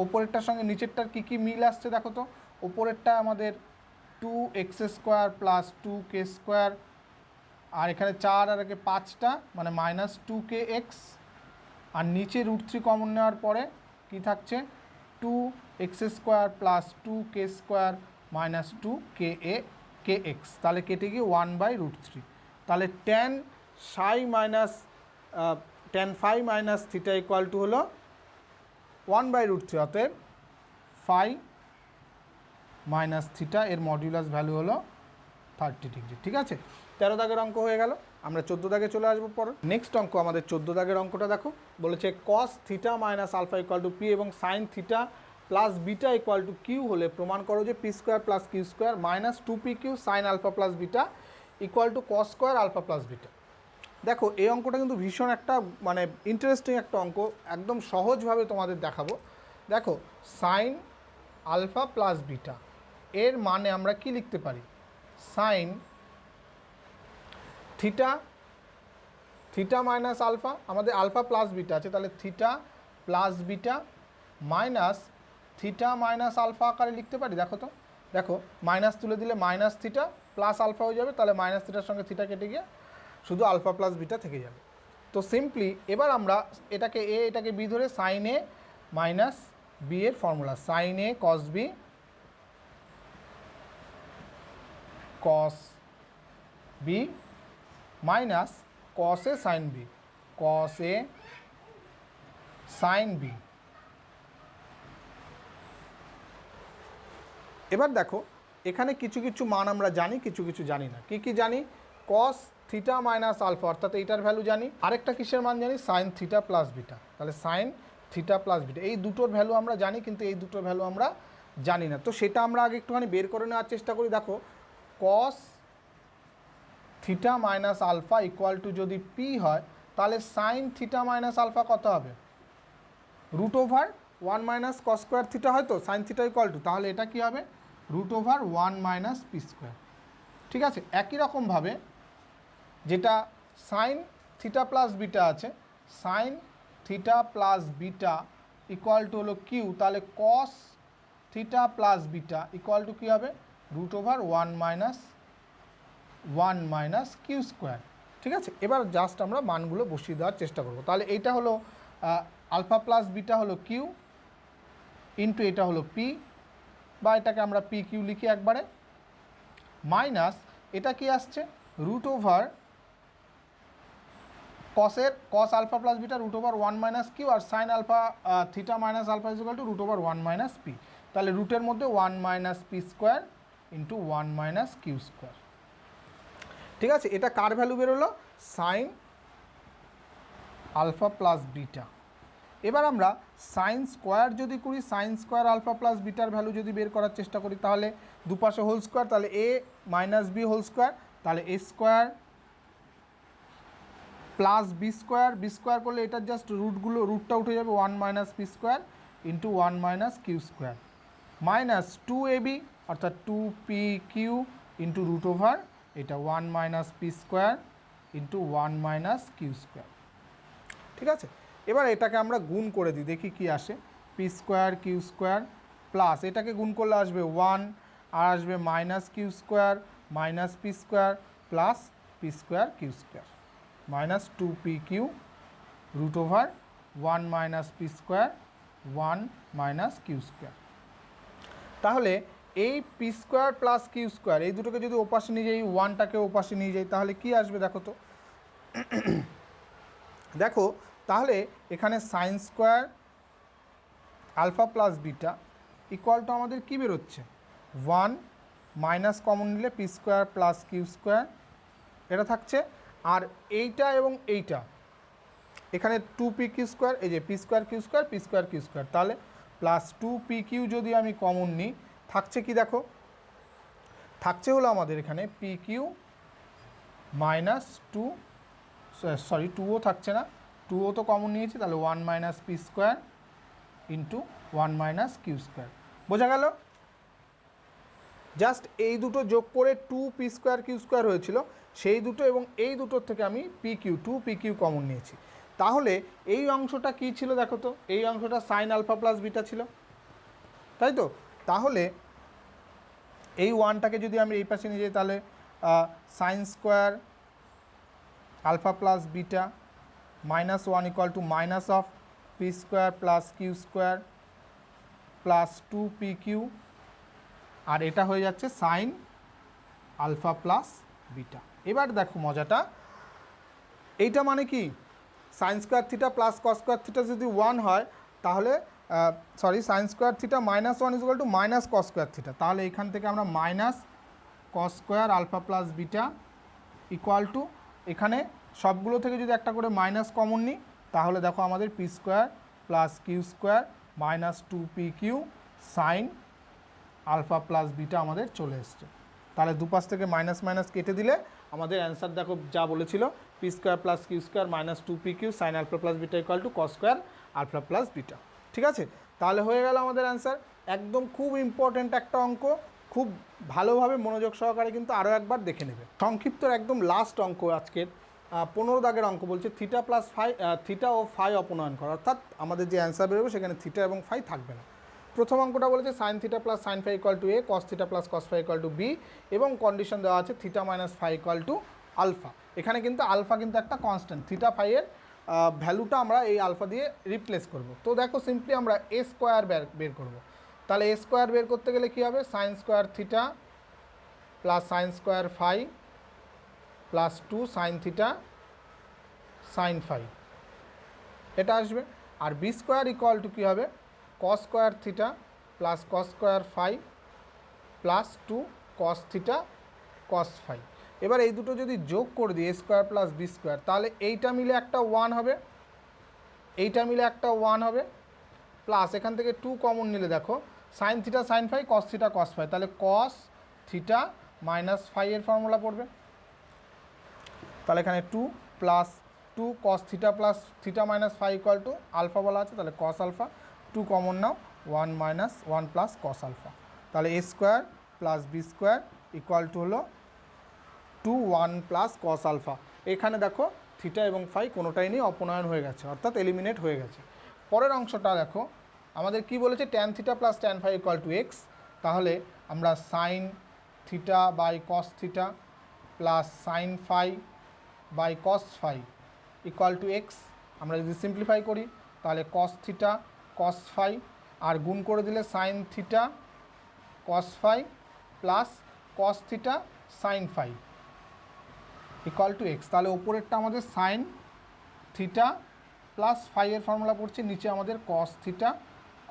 ওপরেরটার সঙ্গে নিচেরটার কী মিল আসছে দেখো তো, ওপরেরটা আমাদের 2x square plus 2k square, আর এখানে 4 আর একে 5টা মানে মাইনাস 2kx, আর নিচে রুট 3 কমন নেওয়ার পরে কি থাকছে 2x square plus 2k square minus 2kx, তাহলে কেটে গিয়ে 1/√3। তাহলে tan phi minus theta equal to হলো 1/√3, অতএব ফাই মাইনাস থিটা এর মডিউলাস ভ্যালু হলো 30 ডিগ্রি। ঠিক আছে, 13 দাগের অঙ্ক হয়ে গেল। আমরা 14 দাগে চলে আসবো পরে। নেক্সট অঙ্ক আমাদের 14 দাগের অঙ্কটা দেখো, বলেছে cos theta minus alpha equal to P এবং sine theta plus beta equal to Q হলে প্রমাণ করো যে P square plus Q square minus 2p Q sine alpha plus beta equal to cos square alpha plus beta. দেখো এই অঙ্কটা কিন্তু ভীষণ একটা মানে ইন্টারেস্টিং একটা অঙ্ক, একদম সহজভাবে তোমাদের দেখাবো। দেখো সাইন আলফা প্লাস বিটা এর মানে আমরা কি লিখতে পারি, সাইন থিটা মাইনাস আলফা, আমাদের আলফা প্লাস বিটা আছে, তাহলে theta plus beta minus theta minus alpha আকারে লিখতে পারি। দেখো তো, দেখো মাইনাস তুলে দিলে মাইনাস থিটা প্লাস আলফা হয়ে যাবে, তাহলে মাইনাস থিটার সঙ্গে থিটা কেটে গিয়ে শুধু আলফা প্লাস বিটা থেকে যাবে। তো সিম্পলি এবার আমরা এটাকে এটাকে বি ধরে সাইন এ মাইনাস বি এর formula, sine A cos B cos B minus cos A sine B, cos A sine B. এবার দেখো এখানে কিছু কিছু মান আমরা জানি, কিছু কিছু জানি না। কি জানি, কস থিটা মাইনাস আলফা অর্থাৎ এইটার ভ্যালু জানি, আরেকটা কিসের মান জানি, সাইন থিটা প্লাস বিটা। তাহলে সাইন থিটা প্লাস বিটা এই দুটোর ভ্যালু আমরা জানি, কিন্তু এই দুটোর ভ্যালু আমরা জানি না। তো সেটা আমরা আগে একটুখানি বের করে নেওয়ার চেষ্টা করি। দেখো cos theta minus alpha equal to যদি পি হয়, তাহলে সাইন থিটা মাইনাস আলফা কত হবে, root over 1 minus cos square theta হয় তো, সাইন থিটা ইকুয়াল টু, তাহলে এটা কি হবে root over 1 minus P square. ঠিক আছে, একই রকমভাবে যেটা সাইন থিটা প্লাস বিটা আছে, sine theta plus beta equal to হলো কিউ, তাহলে cos theta plus beta equal to কী হবে root over 1 minus Q square. ঠিক আছে, এবার জাস্ট আমরা মানগুলো বসিয়ে দেওয়ার চেষ্টা করব। তাহলে এইটা হলো আলফা প্লাস বিটা হলো কিউ, ইন্টু এটা হলো পি, বা এটাকে আমরা পি কিউ লিখি একবারে, মাইনাস এটা কি আসছে root over cos alpha plus beta root over 1 minus q, আর sine alpha theta minus alpha is equal to root over 1 minus p. তাহলে রুটের মধ্যে 1 minus P square into 1 minus Q square. ঠিক আছে, এটা কার ভ্যালু বেরোলো? Sine alpha plus beta. এবার আমরা সাইন স্কোয়ার যদি করি, সাইন স্কোয়ার আলফা প্লাস বিটার ভ্যালু যদি বের করার চেষ্টা করি, তাহলে দুপাশে হোল স্কোয়ার, তাহলে a minus B whole square, তাহলে এ স্কোয়ার প্লাস বি স্কোয়ার করলে এটার জাস্ট রুটটা উঠে যাবে 1 minus P square into 1 minus Q square, minus 2ab অর্থাৎ 2pq ইন্টু রুট ওভার এটা 1 minus P square into 1 minus Q square. ঠিক আছে, এবার এটাকে আমরা গুণ করে দিই, দেখি কি আসে। P square q square plus এটাকে গুণ করলে আসবে 1, আর আসবে minus Q square minus P square plus p square q square, minus 2pq root over 1 minus P square 1 minus Q square. তাহলে এই p square plus Q square এই দুটোকে যদি ওপাশে নিয়ে যাই, 1টাকে ওপাশে নিয়ে যাই, তাহলে কি আসবে দেখো তো। দেখো তাহলে এখানে sine square alpha plus beta equal to আমাদের কী বেরোচ্ছে 1 মাইনাস কমন নিলে p square plus Q square এটা থাকছে, আর এইটা এবং এইটা এখানে 2pq স্কোয়ার, এই যে পি স্কোয়ার কিউ স্কোয়ার, তাহলে প্লাস 2pq যদি আমি কমন নিই থাকছে কি দেখো, থাকছে হলো আমাদের এখানে pq মাইনাস 2ও থাকছে না, 2ও তো কমন নিয়েছি, তাহলে 1 minus P square into 1 minus Q square. বোঝা গেল? জাস্ট এই দুটো যোগ করে 2পি স্কোয়ার কিউ স্কোয়ার হয়েছিল, সেই দুটো এবং এই দুটোর থেকে আমি pq কমন নিয়েছি। তাহলে এই অংশটা কি ছিল দেখো তো, এই অংশটা সাইন আলফা প্লাস বিটা ছিল, তাই তো। তাহলে এই 1টাকে যদি আমি এই পাশে নিয়ে যাই, তাহলে sine square alpha plus beta minus 1 equal to minus of p square plus Q square plus 2pq, আর এটা হয়ে যাচ্ছে সাইন আলফা প্লাস বিটা। এবার দেখো মজাটা, এইটা মানে কি sine square theta plus cos square theta যদি 1 হয়, তাহলে sine square theta minus 1 equal to minus cos square theta, তাহলে এখান থেকে আমরা minus cos square alpha plus beta equal to, এখানে সবগুলো থেকে যদি একটা করে মাইনাস কমন নিই, তাহলে দেখো আমাদের p square plus Q square minus 2pq sine alpha plus beta আমাদের চলে এসছে। তাহলে দুপাশ থেকে মাইনাস মাইনাস কেটে দিলে আমাদের অ্যান্সার দেখো যা বলেছিল, p square plus Q square minus 2pq sine alpha plus beta equal to cos square alpha plus beta. ঠিক আছে, তাহলে হয়ে গেল আমাদের অ্যান্সার। একদম খুব ইম্পর্ট্যান্ট একটা অঙ্ক, খুব ভালোভাবে মনোযোগ সহকারে কিন্তু আরও একবার দেখে নেবে। সংক্ষিপ্তর একদম লাস্ট অঙ্ক আজকের 15 দাগের অঙ্ক বলছে থিটা প্লাস ফাই, থিটা ও ফাই অপনয়ন করা, অর্থাৎ আমাদের যে অ্যান্সার বেরোবে সেখানে থিটা এবং ফাই থাকবে না। প্রথম অঙ্কটা বলেছে sine theta plus sine phi equal to a, cos theta plus cos phi equal to b, এবং কন্ডিশন দেওয়া আছে theta minus phi equal to alpha. এখানে কিন্তু আলফা কিন্তু একটা কনস্ট্যান্ট, থিটা ফাইয়ের ভ্যালুটা আমরা এই আলফা দিয়ে রিপ্লেস করব। তো দেখো সিম্পলি আমরা এ স্কোয়ার বের করব। তাহলে এ স্কোয়ার বের করতে গেলে কী হবে, sine square theta plus sine square phi plus 2 sine theta sine phi এটা আসবে, আর বি স্কোয়ার ইকুয়াল টু কী হবে, cos square theta plus cos square phi plus 2 cos theta cos phi. এবার এই দুটো যদি যোগ করে দিই a square plus B square, তাহলে এইটা মিলে একটা 1 হবে, এইটা মিলে একটা 1 হবে, প্লাস এখান থেকে 2 কমন নিলে দেখো sine theta sine phi cos theta cos phi, তাহলে কস থিটা মাইনাস ফাই এর ফর্মুলা পড়বে। তাহলে এখানে 2 plus 2 cos theta plus theta minus phi equal to alpha বলা আছে, তাহলে কস আলফা, 2 কমন নাও 1 মাইনাস 1 প্লাস কস আলফা, তাহলে এ square plus B square equal to হলো 2 1 প্লাস কস আলফা। এখানে দেখো থিটা এবং ফাই কোনোটাই নেই, অপনয়ন হয়ে গেছে, অর্থাৎ এলিমিনেট হয়ে গেছে। পরের অংশটা দেখো আমাদের কি বলেছে, tan theta plus tan phi equal to x, তাহলে আমরা sine theta by cos theta plus sine phi by cos phi equal to x, আমরা যদি সিম্পলিফাই করি তাহলে কস থিটা কস ফাই আর গুণ করে দিলে sine theta cos phi plus cos theta sine phi equal to x. তাহলে ওপরেরটা আমাদের সাইন থিটা প্লাস ফাইয়ের ফর্মুলা পড়ছে, নিচে আমাদের কস থিটা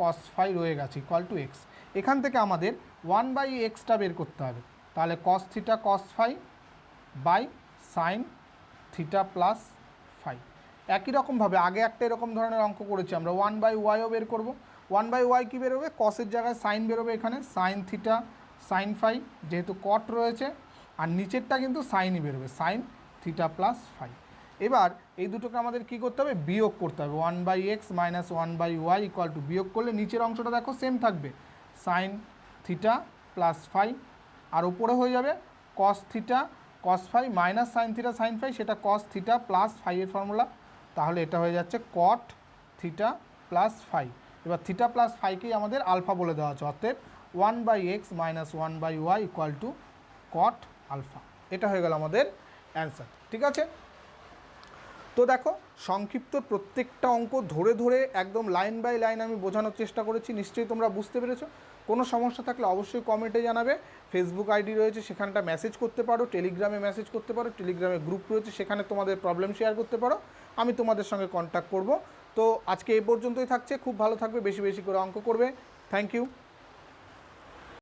কস ফাই রয়ে গেছে ইকুয়াল টু এক্স। এখান থেকে আমাদের 1/xটা বের করতে হবে। তাহলে cos theta cos phi by sine theta plus phi. একই রকমভাবে আগে একটা এরকম ধরনের অঙ্ক করেছি আমরা, 1/yও বের করব। 1/y কী বেরোবে, কসের জায়গায় সাইন বেরোবে, এখানে সাইন থিটা সাইন ফাই যেহেতু কট রয়েছে, আর নিচেরটা কিন্তু সাইনই বেরোবে, সাইন থিটা প্লাস ফাই। এবার এই দুটোকে আমাদের কী করতে হবে, বিয়োগ করতে হবে। 1/x minus 1/y equal two, বিয়োগ করলে নিচের অংশটা দেখো সেম থাকবে, সাইন থিটা প্লাস ফাই, আর উপরে হয়ে যাবে cos theta cos phi minus sine theta sine phi, সেটা কস থিটা প্লাস ফাইয়ের ফর্মুলা। তাহলে এটা হয়ে যাচ্ছে কট থিটা প্লাস ফাই। এবার থিটা প্লাস ফাইকেই আমাদের আলফা বলে দেওয়া আছে, অতএব 1/x minus 1/y equal to cot alpha. এটা হয়ে গেল আমাদের অ্যান্সার। ঠিক আছে, তো দেখো সংক্ষিপ্ত প্রত্যেকটা অঙ্ক ধরে ধরে একদম লাইন বাই লাইন আমি বোঝানোর চেষ্টা করেছি, নিশ্চয়ই তোমরা বুঝতে পেরেছো। কোনো সমস্যা থাকলে অবশ্যই কমেন্টে জানাবে। ফেসবুক আইডি রয়েছে, সেখানটা মেসেজ করতে পারো, টেলিগ্রামে মেসেজ করতে পারো, টেলিগ্রামে গ্রুপ রয়েছে, সেখানে তোমাদের প্রবলেম শেয়ার করতে পারো, আমি তোমাদের সঙ্গে কন্ট্যাক্ট করব। তো আজকে এই পর্যন্তই থাকছে, খুব ভালো থাকবে, বেশি বেশি করে অঙ্ক করবে। Thank you.